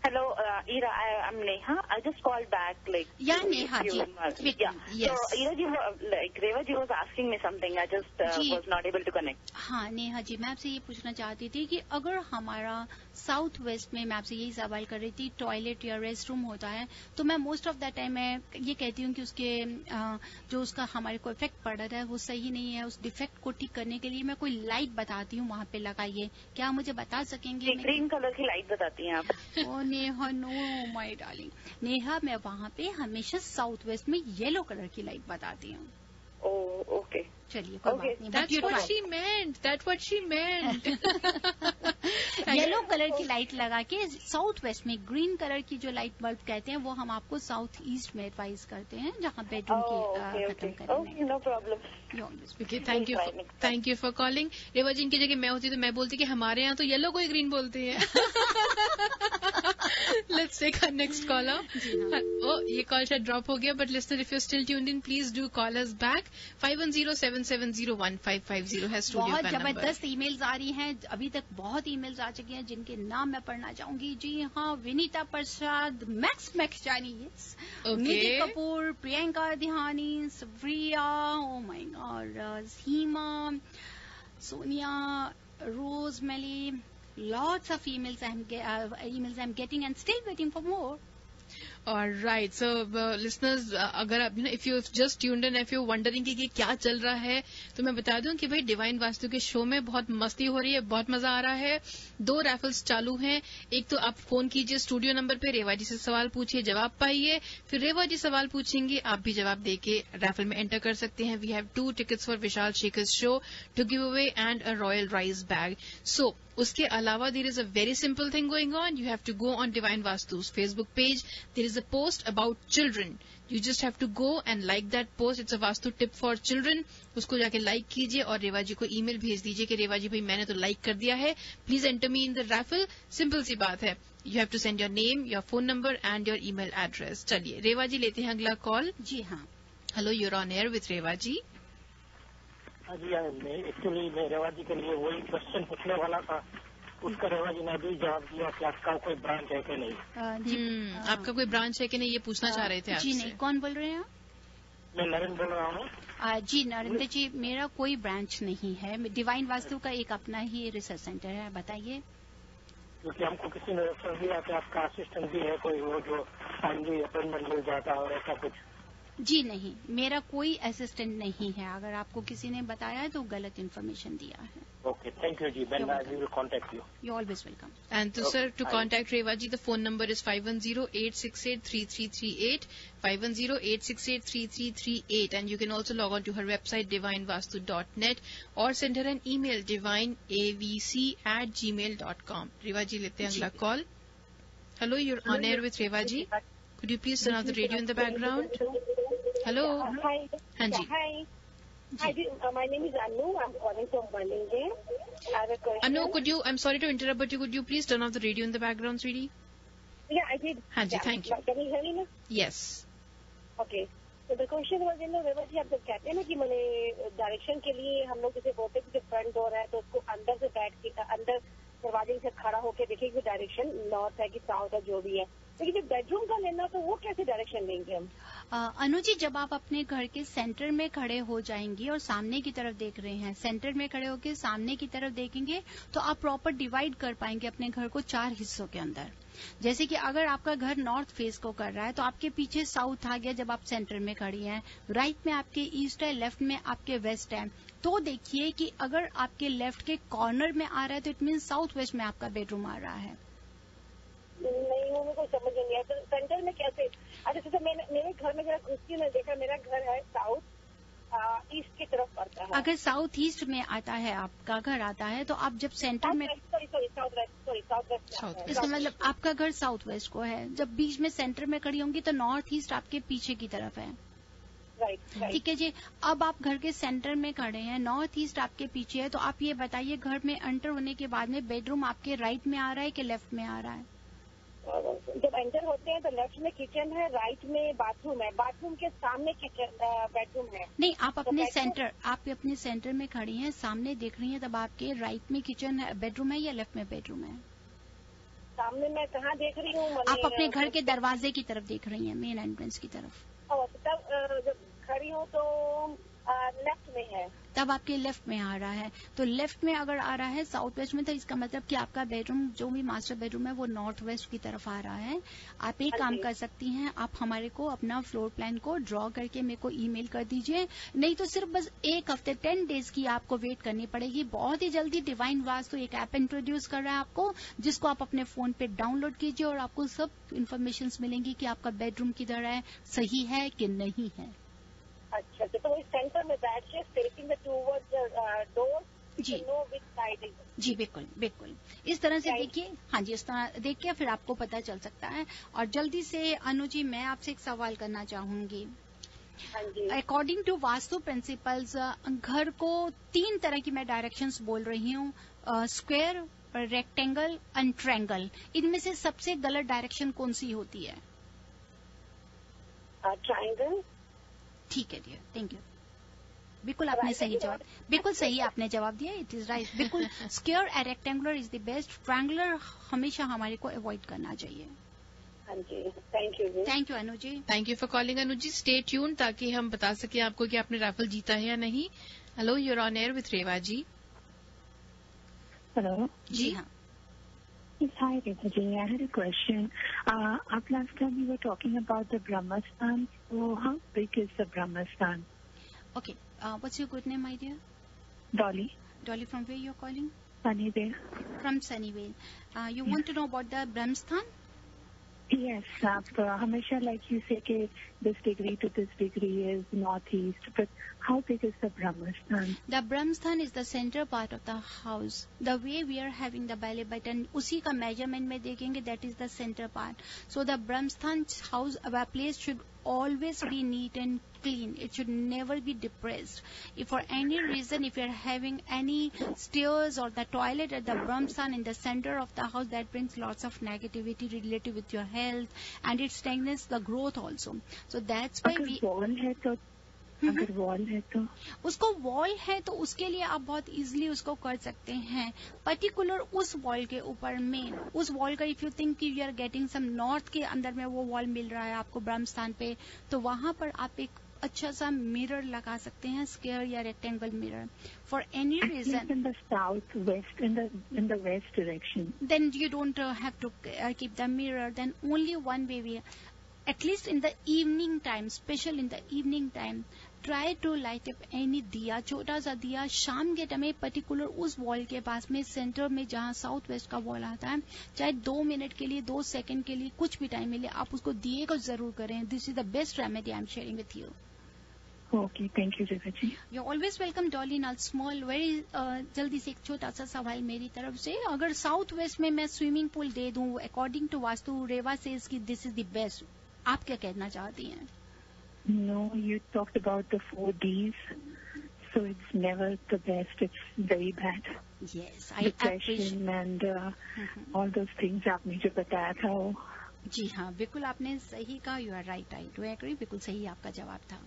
Hello, Ira, I'm Neha. I just called back, Yeah, Neha ji. Yeah. Yes. So, Ira ji, Reva ji was asking me something. I just was not able to connect. हाँ, नेहा जी, मैं आपसे ये पूछना चाहती थी कि अगर हमारा साउथ वेस्ट में, मैं आपसे यही सवाल कर रही थी, टॉयलेट या रेस्ट रूम होता है, तो मैं मोस्ट ऑफ द टाइम मैं ये कहती हूँ कि उसके जो उसका हमारे को इफेक्ट पड़ रहा है वो सही नहीं है। उस डिफेक्ट को ठीक करने के लिए मैं कोई लाइट बताती हूँ वहाँ पे लगाइए, क्या आप मुझे बता सकेंगे? ग्रीन कलर की लाइट बताती हैं आप? Neha, no my darling, Neha मैं वहाँ पे हमेशा साउथ वेस्ट में येलो कलर की लाइट बताती हूँ। ओके चलिए कोई बात नहीं. That's what she meant. That's what she meant. Yellow colour की लाइट लगा के साउथ वेस्ट में ग्रीन कलर की जो लाइट बल्ब कहते हैं वो हम आपको साउथ ईस्ट में एडवाइज करते हैं जहाँ बेडरूम की खत्म करेंगे. No problem. Okay, thank you for calling. Reva ji, इनकी जगह मैं होती तो मैं बोलती कि हमारे यहाँ तो येलो को ही ग्रीन बोलते हैं. Let's take our next caller. Oh, ये कॉल शायद ड्रॉप हो गया, but listener, if you're still tuned in, please do call us back. 510-770-1550 है स्टूडियो का नंबर. बहुत जबरदस्त ईमेल्स आ रही हैं. अभी तक बहुत ईमेल्स आ चुकी हैं जिनके नाम मैं पढ़ना चाहूंगी. जी हाँ, विनीता प्रसाद, मैक्स मैक्सजानी, Nidhi Kapoor, Priyanka Dihani, Safriya, oh my god, Seema, Sonia, रोजमेली. Lots of emails I'm getting and still waiting for more. Alright, so listeners, अगर आप if you just tuned in, if you're wondering कि क्या चल रहा है, तो मैं बता दूं कि भाई डिवाइन वास्तु के शो में बहुत मस्ती हो रही है, बहुत मजा आ रहा है. 2 रैफल्स चालू हैं. एक तो आप फोन कीजिए स्टूडियो नंबर पे, रेवा जी से सवाल पूछिए, जवाब पाइए, फिर रेवा जी सवाल पूछेंगे, आप भी जवाब देके रैफल में एंटर कर सकते हैं. We have 2 tickets for Vishal Shekhar's show to give away and a royal rice bag. So उसके अलावा there is a very simple thing going on. You have to go on Divine Vastu's Facebook page. There is a post about children. You just have to go and like that post. It's a vastu tip for children. उसको जाके like कीजिए और रेवा जी को email भेज दीजिए कि रेवा जी भाई मैंने तो लाइक कर दिया है, please enter me in the raffle. Simple सी बात है. You have to send your name, your phone number and your email address. चलिए रेवा जी लेते हैं अगला कॉल. जी हाँ, hello, you're on air with Reva ji. जी, एक्चुअली मैं रेवा जी के लिए वही क्वेश्चन पूछने वाला था. उसका रेवा जी ने भी जवाब दिया कि आपका कोई ब्रांच है कि नहीं. आपका कोई ब्रांच है कि नहीं, ये पूछना चाह रहे थे आपसे. जी नहीं. कौन बोल रहे हैं आप? मैं नरेंद्र बोल रहा हूँ. जी नरेंद्र जी, मेरा कोई ब्रांच नहीं है. डिवाइन वास्तु का एक अपना ही रिसर्च सेंटर है. बताइए. क्योंकि हमको किसी ने रेफर दिया कि आपका असिस्टेंट भी है कोई, वो जो टाइमली अपॉइंटमेंट मिल जाता है और ऐसा कुछ. जी नहीं, मेरा कोई असिस्टेंट नहीं है. अगर आपको किसी ने बताया है तो गलत इन्फॉर्मेशन दिया है. ओके, थैंक यू जी. Then I will contact you. You always welcome. And तो sir, to contact Reva ji, the phone number is 510-868-3338, 510-868-3338, and you can also log on to her website divinevastu.net or send her an email divineavc@gmail.com. Reva ji लेते हैं अगला call. Hello, you're on air with Reva ji. Could you please turn off the radio in the background? Hello. Hi. हाँ जी. Hi, my name is Anu. I'm calling from Birmingham. I have a question. Anu, I'm sorry to interrupt, but could you please turn off the radio in the background, sweetie? Yeah, I did. हाँ जी, thank you. Can you hear me now? Yes. Okay. So the question was, रेवा जी, आप जब कहते हैं ना कि मैंने direction के लिए हम लोग जैसे बोलते हैं कि फ्रंट डोर है तो उसको अंदर से बैठ के अंदर दरवाजे से खड़ा होकर देखिए कि डायरेक्शन नॉर्थ है कि साउथ है, जो भी है. लेकिन जब बेडरूम का लेना तो वो कैसे डायरेक्शन लेंगे हम? अनु जी, जब आप अपने घर के सेंटर में खड़े हो जाएंगी और सामने की तरफ देख रहे हैं, सेंटर में खड़े होकर सामने की तरफ देखेंगे तो आप प्रॉपर डिवाइड कर पाएंगे अपने घर को 4 हिस्सों के अंदर. जैसे कि अगर आपका घर नॉर्थ फेस को कर रहा है तो आपके पीछे साउथ आ गया जब आप सेंटर में खड़ी हैं, राइट में आपके ईस्ट है, लेफ्ट में आपके वेस्ट है. तो देखिए कि अगर आपके लेफ्ट के कॉर्नर में आ रहा है तो इट मीन साउथ वेस्ट में आपका बेडरूम आ रहा है. नहीं, वो मेरे को समझ नहीं आया. तो सेंटर में कैसे? अच्छा, तो मेरे घर में जरा घुसती ने देखा, मेरा घर है साउथ ईस्ट की तरफ पड़ता है. अगर साउथ ईस्ट में आता है, आपका घर आता है, तो आप जब सेंटर में साउथ वेस्ट, इसका मतलब आपका घर साउथ वेस्ट को है. जब बीच में सेंटर में खड़ी होंगी तो नॉर्थ ईस्ट आपके पीछे की तरफ है. ठीक है जी. अब आप घर के सेंटर में खड़े हैं, नॉर्थ ईस्ट आपके पीछे है, तो आप ये बताइए घर में एंटर होने के बाद में बेडरूम आपके राइट में आ रहा है कि लेफ्ट में आ रहा है? जब एंटर होते हैं तो लेफ्ट में किचन है, राइट में बाथरूम है, बाथरूम के सामने किचन बेडरूम है. नहीं, आप अपने सेंटर में खड़ी हैं, सामने देख रही हैं, तब आपके राइट में किचन है, बेडरूम है या लेफ्ट में बेडरूम है? सामने मैं कहाँ देख रही हूँ? आप अपने घर के दरवाजे की तरफ देख रही हैं, मेन एंट्रेंस की तरफ. तब जब खड़ी हूँ तो लेफ्ट में है. तब आपके लेफ्ट में आ रहा है. तो लेफ्ट में अगर आ रहा है साउथ वेस्ट में, तो इसका मतलब कि आपका बेडरूम जो भी मास्टर बेडरूम है वो नॉर्थ वेस्ट की तरफ आ रहा है. आप एक काम कर सकती हैं, आप हमारे को अपना फ्लोर प्लान को ड्रॉ करके मेरे को ईमेल कर दीजिए. नहीं तो सिर्फ बस 1 हफ्ते 10 डेज की आपको वेट करनी पड़ेगी. बहुत ही जल्दी डिवाइन वास्तु एक ऐप इंट्रोड्यूस कर रहा है आपको, जिसको आप अपने फोन पे डाउनलोड कीजिए और आपको सब इन्फॉर्मेशन मिलेंगी कि आपका बेडरूम किधर है, सही है कि नहीं है. अच्छा, से, तो वो सेंटर में बैठ के फेसिंग द टूवर्ड्स डोर, जी नो विद साइडिंग। जी बिल्कुल बिल्कुल, इस तरह से देखिए। हाँ जी, इस तरह देखिए, फिर आपको पता चल सकता है। और जल्दी से अनु जी, मैं आपसे एक सवाल करना चाहूंगी। अकॉर्डिंग टू वास्तु प्रिंसिपल्स, घर को 3 तरह की मैं डायरेक्शंस बोल रही हूँ, स्क्वायर, रेक्टेंगल एंड ट्रायंगल। इनमें से सबसे गलत डायरेक्शन कौन सी होती है? ट्रायंगल। ठीक है डियर, थैंक यू। बिल्कुल आपने सही जवाब, बिल्कुल सही आपने जवाब दिया। इट इज राइट, बिल्कुल। Square and rectangular is the best, triangular हमेशा हमारे को अवॉइड करना चाहिए। Thank you Anu ji. Thank you for calling Anu ji. Stay tune ताकि हम बता सके आपको कि आपने राइफल जीता है या नहीं। Hello, you're on air with Reva ji. Hello जी हाँ। Hi, Rita ji. I had a question. Last time we were talking about the Brahmastan. So how big is the Brahmastan? Okay. What's your good name, my dear? Dolly. Dolly, from where you're calling? Sunnyvale. From Sunnyvale. You want to know about the Brahmastan? Yes. हमेशा like you say कि this degree to this degree is northeast, but how big is the Brahmastan? The Brahmastan is the center part of the house. The way we are having the belly button, उसी का measurement में देखेंगे, that is the center part. So the Brahmastan house, our place should always be neat and clean. It should never be depressed. If for any reason, if you're having any stairs or the toilet at the Brahmastan in the center of the house, that brings lots of negativity related with your health, and it stagnates the growth also. So that's why we. अगर wall है तो उसको wall है तो उसके लिए आप बहुत इजीली उसको कर सकते हैं। पर्टिकुलर उस वॉल के ऊपर में, उस वॉल का इफ यू थिंक कि you are getting some north के अंदर में वो वॉल मिल रहा है आपको ब्रह्मस्थान पे, तो वहां पर आप एक अच्छा सा मिरर लगा सकते हैं, स्क्वायर या rectangle mirror, for any reason. in the south west, in the west direction, then you don't have to keep the mirror. Then only one way we, at least in the evening time, special in the evening time, try to light up any दिया, छोटा सा दिया शाम के time, particular उस wall के पास में centre में जहाँ साउथ वेस्ट का वॉल आता है, चाहे 2 मिनट के लिए, 2 सेकंड के लिए, कुछ भी टाइम मिले, आप उसको दिए को जरूर करें। This is the best remedy I am sharing with you. Okay, thank you Reva ji. You always welcome Dolly. Now small very जल्दी से एक छोटा सा सवाल मेरी तरफ से, अगर साउथ वेस्ट में मैं स्विमिंग पूल दे दूं according to vastu, Reva says कि दिस इज द बेस्ट, आप क्या कहना चाहती हैं? No, you talked about the 4 Ds, so it's never the best. It's very bad. Yes, I Depression and all those things आपने जो बताया था वो। जी हाँ, बिल्कुल आपने सही कहा। You are right, I do agree, बिल्कुल सही आपका जवाब था।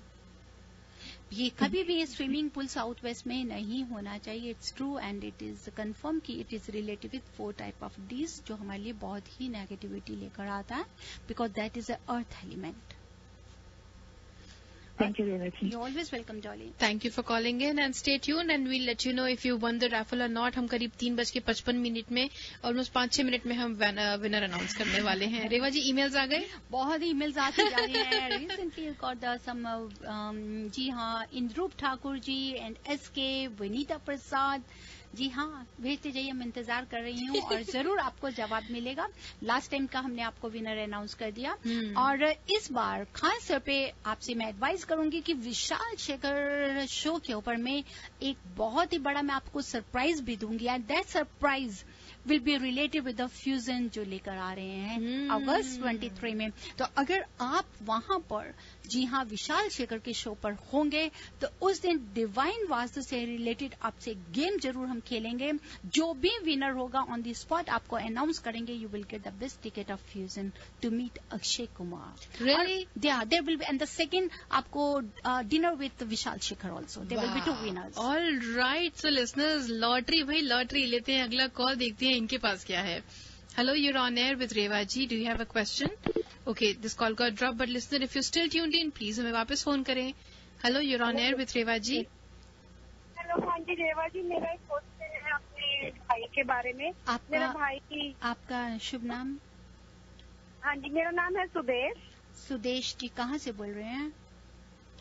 ये कभी भी स्विमिंग पूल साउथ वेस्ट में नहीं होना चाहिए। It's true and it is confirm कि it is related with 4 type of D's, जो हमारे लिए बहुत ही नेगेटिविटी लेकर आता है, because that is a earth element. Thank you, Reva ji. You're always welcome, Dolly. Thank you for calling in and stay tuned and we'll let you know if you won the raffle or not. हम करीब 3:55 में, almost 5-6 minute में हम winner announce करने वाले हैं। रेवा जी, emails आ गए? बहुत ही ईमेल्स आती जा रही हैं। रिसेंटली गॉट सम, जी हाँ, इंद्रूप ठाकुर जी एंड SK विनीता प्रसाद। जी हाँ, भेजते जाइए, मैं इंतजार कर रही हूँ और जरूर आपको जवाब मिलेगा। लास्ट टाइम का हमने आपको विनर अनाउंस कर दिया और इस बार खास तौर पे आपसे मैं एडवाइस करूंगी कि विशाल शेखर शो के ऊपर में एक बहुत ही बड़ा मैं आपको सरप्राइज भी दूंगी, and that surprise will be related with the fusion जो लेकर आ रहे हैं अगस्त 23 में। तो अगर आप वहां पर, जी हाँ, विशाल शेखर के शो पर होंगे तो उस दिन डिवाइन वास्तु से रिलेटेड आपसे गेम जरूर हम खेलेंगे। जो भी विनर होगा ऑन द स्पॉट आपको अनाउंस करेंगे। You will get the best ticket of fusion to meet Akshay Kumar. Really? There will be, and the second आपको dinner with Vishal Shekhar also. There will be 2 winners. All right, so listeners, lottery भाई lottery लेते हैं। अगला call देखते हैं इनके पास क्या है। Hello, you're on air with Reva ji. Do you have a question? Okay, this call got dropped, but listener, if you're still tuned in, please हमें वापस फोन करें। Hello, you're on air with Reva ji. Hello, हाँ जी रेवा जी, मेरा एक question है अपने भाई के बारे में। मेरा भाई की, आपका शुभ नाम? हाँ जी, मेरा नाम है सुदेश। सुदेश जी, कहाँ से बोल रहे हैं?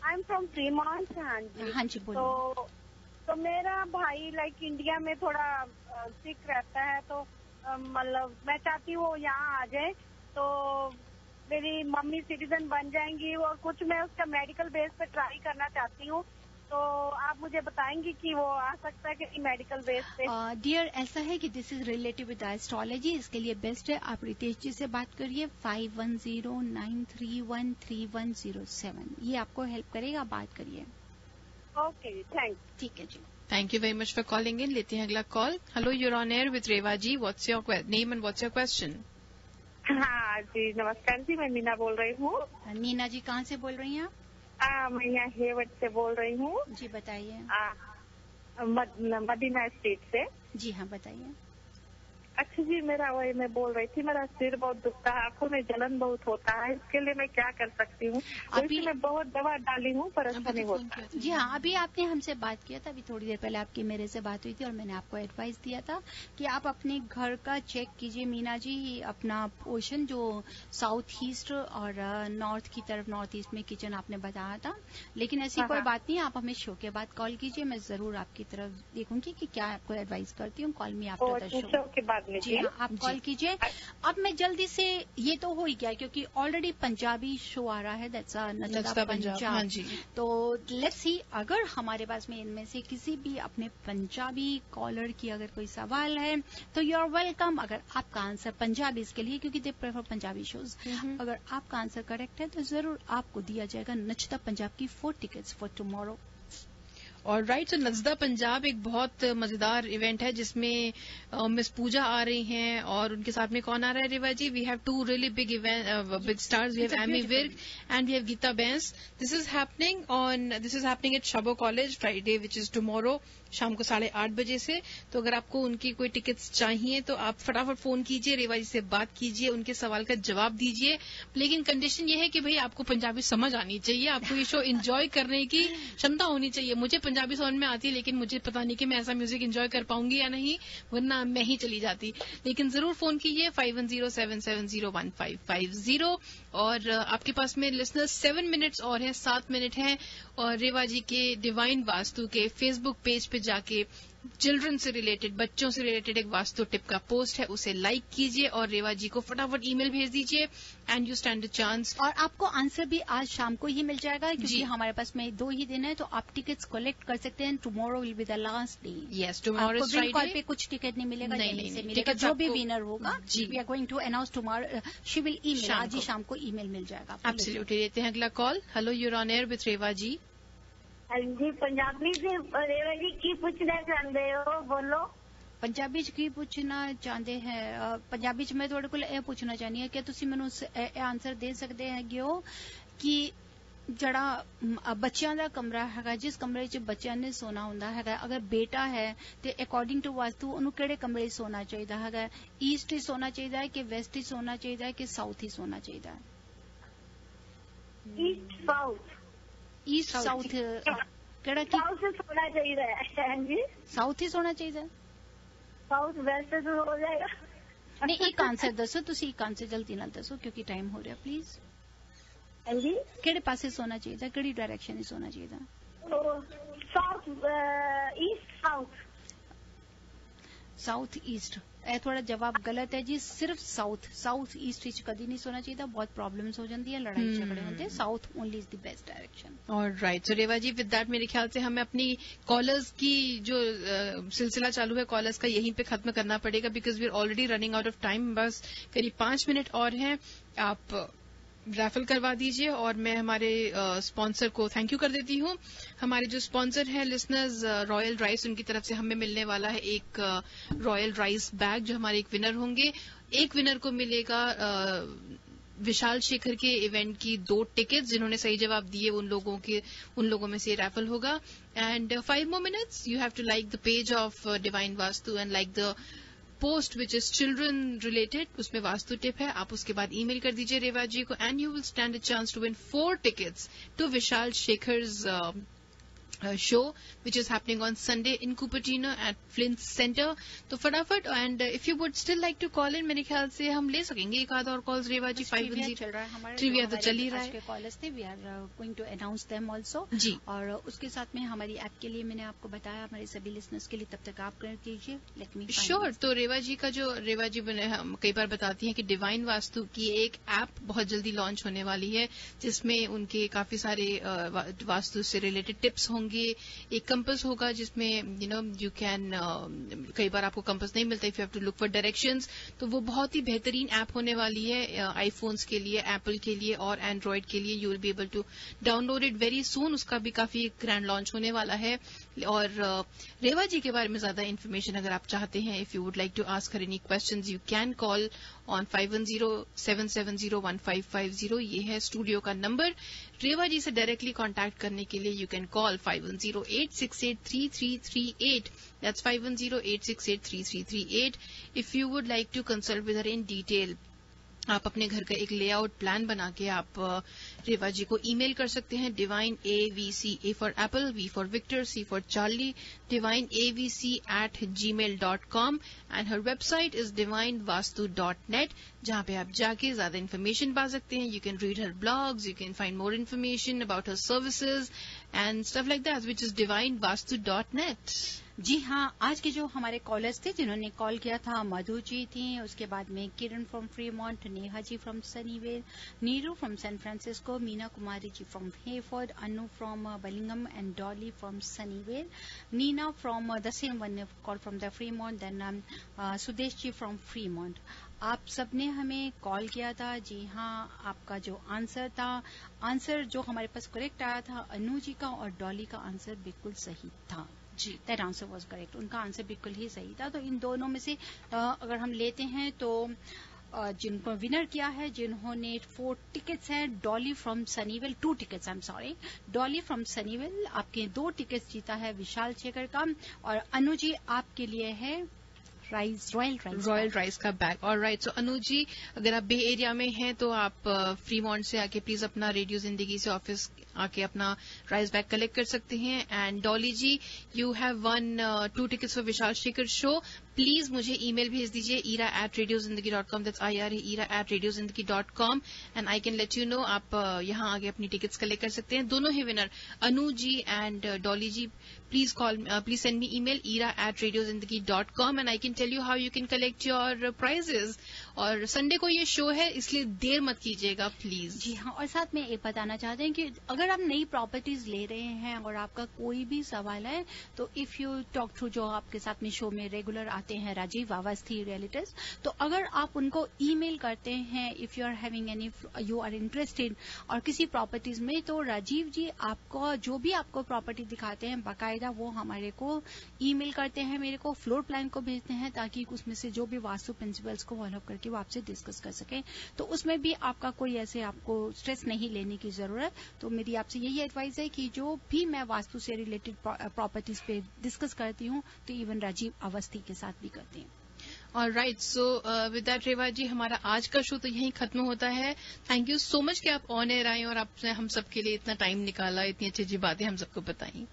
I am from Fremont. हाँ जी, हाँ जी, बोलिए। तो मेरा भाई लाइक इंडिया में थोड़ा सिक रहता है, तो मतलब मैं चाहती हूँ वो यहाँ आ जाए। तो मेरी मम्मी सिटीजन बन जाएंगी और कुछ मैं उसका मेडिकल बेस पे ट्राई करना चाहती हूँ, तो आप मुझे बताएंगी कि वो आ सकता है कि मेडिकल बेस पे? डियर, ऐसा है कि this is relative with astrology. इसके लिए बेस्ट है आप रितेश जी से बात करिए। 5109313107 ये आपको हेल्प करेगा, बात करिए। Okay, thanks. ठीक है जी, thank you very much for calling in. लेते हैं अगला call. Hello, you're on air with Reva ji. What's your name and what's your question? हाँ जी, नमस्कार जी, मैं मीना बोल रही हूँ। मीना जी कहाँ से बोल रही हैं आप? मैं यहाँ हेवट से बोल रही हूँ। जी बताइए। मदीना स्टेट से। जी हाँ बताइए। अच्छा जी, मेरा वही मैं बोल रही थी, मेरा सिर बहुत दुखता है, आंखों में जलन बहुत होता है, इसके लिए मैं क्या कर सकती हूँ? अभी मैं बहुत दवा डाली हूँ पर अच्छा नहीं होता। जी हाँ, अभी आपने हमसे बात किया था, अभी थोड़ी देर पहले आपकी मेरे से बात हुई थी और मैंने आपको एडवाइस दिया था कि आप अपने घर का चेक कीजिए मीना जी, अपना पोर्शन जो साउथ ईस्ट और नॉर्थ की तरफ, नॉर्थ ईस्ट में किचन आपने बताया था। लेकिन ऐसी कोई बात नहीं, आप हमें शो के बाद कॉल कीजिए, मैं जरूर आपकी तरफ देखूंगी कि क्या आपको एडवाइस करती हूँ। Call me after the show के बाद। जी हाँ, आप कॉल कीजिए। अब मैं जल्दी से, ये तो हो ही गया क्योंकि ऑलरेडी पंजाबी शो आ रहा है, दैट्स नचदा पंजाब। हाँ जी। तो लेट्स सी, अगर हमारे पास में इनमें से किसी भी अपने पंजाबी कॉलर की अगर कोई सवाल है तो यू आर वेलकम। अगर आपका आंसर पंजाबी इसके लिए क्योंकि दे प्रेफर पंजाबी शोज, अगर आपका आंसर करेक्ट है तो जरूर आपको दिया जाएगा नचदा पंजाब की 4 टिकट्स फॉर टुमारो। और राइट, तो नचदा पंजाब एक बहुत मजेदार इवेंट है जिसमें मिस पूजा आ रही हैं और उनके साथ में कौन आ रहा है Reva ji? We have 2 really big stars. We have Amy Virk and we have Geeta Benz. This is happening at Shabo College Friday, which is tomorrow, शाम को 8:30 बजे से। तो अगर आपको उनकी कोई टिकट्स चाहिए तो आप फटाफट फोन कीजिए, रेवा जी से बात कीजिए, उनके सवाल का जवाब दीजिए। लेकिन कंडीशन ये है कि भाई आपको पंजाबी समझ आनी चाहिए, आपको ये शो एंजॉय करने की क्षमता होनी चाहिए। मुझे पंजाबी समझ में आती है लेकिन मुझे पता नहीं कि मैं ऐसा म्यूजिक एंजॉय कर पाऊंगी या नहीं, वरना मैं ही चली जाती। लेकिन जरूर फोन कीजिए 5107701550। और आपके पास में लिसनर्स 7 मिनट्स और है, 7 मिनट है। और रेवा जी के डिवाइन वास्तु के फेसबुक पेज पे जाके चिल्ड्रन से रिलेटेड, बच्चों से रिलेटेड एक वास्तु टिप का पोस्ट है, उसे लाइक कीजिए और रेवा जी को फटाफट ईमेल भेज दीजिए and you stand a chance. और आपको आंसर भी आज शाम को ही मिल जाएगा क्योंकि हमारे पास में 2 ही दिन है, तो आप टिकट्स कलेक्ट कर सकते हैं। Tomorrow will be the last day. Yes, tomorrow is Friday. Call पे कुछ टिकट नहीं मिलेगा, नहीं मिलेगा। जो भी विनर होगा, we are going to announce tomorrow, she will email, आज ही शाम को ईमेल मिल जाएगा। एब्सोल्युटली। लेते हैं अगला call. Hello, you're on air with Reva ji. जी, पंजाबी से रेवा जी की पूछना चाहते हो? बोलो। पंजाबी च की पूछना चाहते हैं? पंजाबी च मैं थोड़े को यह पूछना चाहनी है कि तुसी मैनू आंसर दे सकते हैगे हो कि जड़ा बच्चों का कमरा है, जिस कमरे च बच्चों ने सोना होंदा है, अगर बेटा है तो अकॉर्डिंग टू वास्तु उन्होंने केड़े कमरे सोना चाहिए है? ईस्ट ही सोना चाहिए है कि वेस्ट ही सोना चाहिए है कि साउथ ही सोना चाहिए है? East south. ईस्ट साउथ केड़ा की? साउथ से सोना चाहिए है जी। साउथ ही सोना चाहिए? साउथ वेस्ट तो हो जाएगा। नहीं, एक आंसर दसो, तुसी एक आंसर जल्दी नाल दसो क्योंकि टाइम हो रहा, प्लीज। जी, केड़े पासे सोना चाहिए, केड़ी डायरेक्शन ही सोना चाहिए? South east south. South east. थोड़ा जवाब गलत है जी, सिर्फ साउथ ईस्ट विच कभी नहीं सोना चाहिए, बहुत प्रॉब्लम्स हो जाती है, लड़ाई झगड़े होते हैं। South only is the best direction. Alright, so Reva ji with that मेरे ख्याल से हमें अपनी कॉलर्स की जो सिलसिला चालू है कॉलर्स का यहीं पे खत्म करना पड़ेगा because we are already running out of time. बस करीब 5 मिनट और हैं, आप रैफल करवा दीजिए और मैं हमारे स्पॉन्सर को थैंक यू कर देती हूँ। हमारे जो स्पॉन्सर हैं लिसनर्स रॉयल राइस, उनकी तरफ से हमें मिलने वाला है एक रॉयल राइस बैग जो हमारे एक विनर होंगे। एक विनर को मिलेगा विशाल शेखर के इवेंट की 2 टिकट्स। जिन्होंने सही जवाब दिए उन लोगों में से रैफल होगा। And 5 more minutes you have to like the page of Divine Vastu and like the post which is children related, उसमें वास्तु टिप है। आप उसके बाद ईमेल कर दीजिए रेवा जी को and you will stand a chance to win 4 tickets to Vishal Shekhar's show which is happening on Sunday in Cupertino at Flint Center. तो फटाफट, and if you would still like to call in, मेरे ख्याल से हम ले सकेंगे एक आध और कॉल्स रेवा जी. 510 चल रहा है हमारा, ट्रिविया तो चल ही रहा है. कॉलर्स थे, we are going to announce them also जी. और उसके साथ में हमारी ऐप के लिए मैंने आपको बताया, हमारे सभी लिसनर्स के लिए, तब तक आप कर दीजिए. Let me sure. तो रेवा जी का जो रेवा जी कई बार बताती हैं कि डिवाइन वास्तु की एक ऐप बहुत जल्दी लॉन्च होने वाली है, जिसमें उनके काफी सारे वास्तु से रिलेटेड टिप्स होंगे. एक कंपस होगा जिसमें यू कैन, कई बार आपको कंपस नहीं मिलता, if you have to look for directions, तो वो बहुत ही बेहतरीन ऐप होने वाली है आईफोन्स के लिए, एप्पल के लिए और एंड्रॉयड के लिए. You will be able to download it very soon. उसका भी काफी ग्रैंड लॉन्च होने वाला है. और रेवा जी के बारे में ज्यादा इन्फॉर्मेशन अगर आप चाहते हैं, if you would like to ask her any questions, you can call on 510-770-1550. ये है स्टूडियो का नंबर. रेवा जी से डायरेक्टली कॉन्टैक्ट करने के लिए you can call 510-868-3338. That's 510-868-3338. If you would like to consult with her in detail, आप अपने घर का एक लेआउट प्लान बना के आप रेवा जी को ईमेल कर सकते हैं. Divine AVC, A for Apple, V for Victor, C for Charlie, divineavc@gmail.com, and her website is divinevastu.net, जहां पे आप जाके ज्यादा इन्फॉर्मेशन पा सकते हैं. You can read her blogs, you can find more information about her services and stuff like that, which is divinevastu.net. जी हाँ, आज के जो हमारे कॉलर्स थे जिन्होंने कॉल किया था, मधु जी थी, उसके बाद में Kiran from Fremont, Neha ji from Sunnyvale, Neeru from San Francisco, Meena Kumari ji from Hayward, Anu from Burlingame and Dolly from Sunnyvale, Neena from the same one call from the Fremont, then Sudesh ji from Fremont. आप सबने हमें कॉल किया था. जी हाँ, आपका जो आंसर जो हमारे पास करेक्ट आया था, अनु जी का और डॉली का आंसर बिल्कुल सही था. जी, दैट आंसर वाज करेक्ट. उनका आंसर बिल्कुल ही सही था. तो इन दोनों में से अगर हम लेते हैं तो जिनको विनर किया है, जिन्होंने 4 टिकट्स हैं, Dolly from Sunnyvale, 2 tickets, I am sorry, Dolly from Sunnyvale आपके 2 टिकट्स जीता है विशाल शेखर का. और अनु जी आपके लिए है रॉयल राइस का बैग. और राइट, सो अनु जी, अगर आप बे एरिया में हैं तो आप फ्रीमॉन्ट से आके प्लीज अपना रेडियो जिंदगी से ऑफिस आके अपना राइस बैग कलेक्ट कर सकते हैं. And Dolly ji, you have one 2 tickets for Vishal Shekhar show. Please मुझे ईमेल भेज दीजिए ira@radiozindagi.com. That's ira@radiozindagi.com, and I can let you know. आप यहाँ आगे अपनी टिकट्स कलेक्ट कर सकते हैं. दोनों ही winner Anu ji and Dolly ji, please send me email ira@radiozindagi.com, and I can tell you how you can collect your prizes. और संडे को ये शो है, इसलिए देर मत कीजिएगा प्लीज. जी हाँ, और साथ में एक बताना चाहते हैं कि अगर आप नई प्रॉपर्टीज ले रहे हैं और आपका कोई भी सवाल है, तो इफ यू टॉक टू जो आपके साथ में शो में रेगुलर आते हैं, राजीव अवस्थी रियलिटर्स, तो अगर आप उनको ईमेल करते हैं, if you are having any, you are interested और किसी प्रॉपर्टीज में, तो राजीव जी आपको जो भी आपको प्रॉपर्टी दिखाते हैं, बाकायदा वो हमारे को ईमेल करते हैं, मेरे को फ्लोर प्लान को भेजते हैं, ताकि उसमें से जो भी वास्तु प्रिंसिपल्स को फॉलो करके वो आपसे डिस्कस कर सकें. तो उसमें भी आपका कोई ऐसे आपको स्ट्रेस नहीं लेने की जरूरत. तो मेरी आपसे यही एडवाइस है कि जो भी मैं वास्तु से रिलेटेड प्रॉपर्टीज पे डिस्कस करती हूँ, तो इवन राजीव अवस्थी के साथ भी करती हूँ. और राइट, सो विद दैट रेवा जी, हमारा आज का शो तो यहीं खत्म होता है. थैंक यू सो मच कि आप ऑन एयर आए और आपने हम सबके लिए इतना टाइम निकाला, इतनी अच्छी अच्छी बातें हम सबको बताई.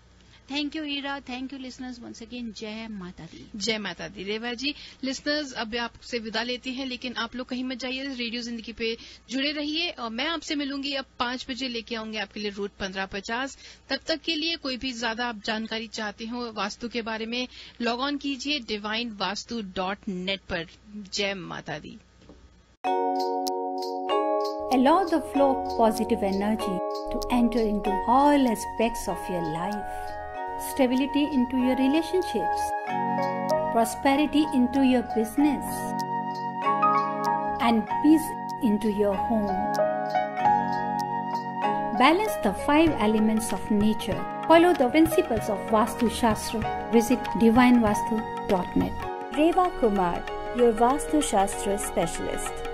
Thank you Ira, thank you listeners, once again जय माता दी. जय माता दी. रेवा जी, लिसनर्स अब आपसे विदा लेते हैं, लेकिन आप लोग कहीं मत जाइए, रेडियो जिंदगी पे जुड़े रहिए. और मैं आपसे मिलूंगी अब 5 बजे, लेके आऊंगी आपके लिए रूट 1550. तब तक के लिए कोई भी ज्यादा आप जानकारी चाहते हो वास्तु के बारे में, लॉग ऑन कीजिए divinevastu.net पर. जय माता दी. Allow the flow of positive energy to enter into all aspects of your life. Stability into your relationships, prosperity into your business, and peace into your home. Balance the 5 elements of nature. Follow the principles of Vastu Shastra. Visit divinevastu.net. Reva Kumar, your Vastu Shastra specialist.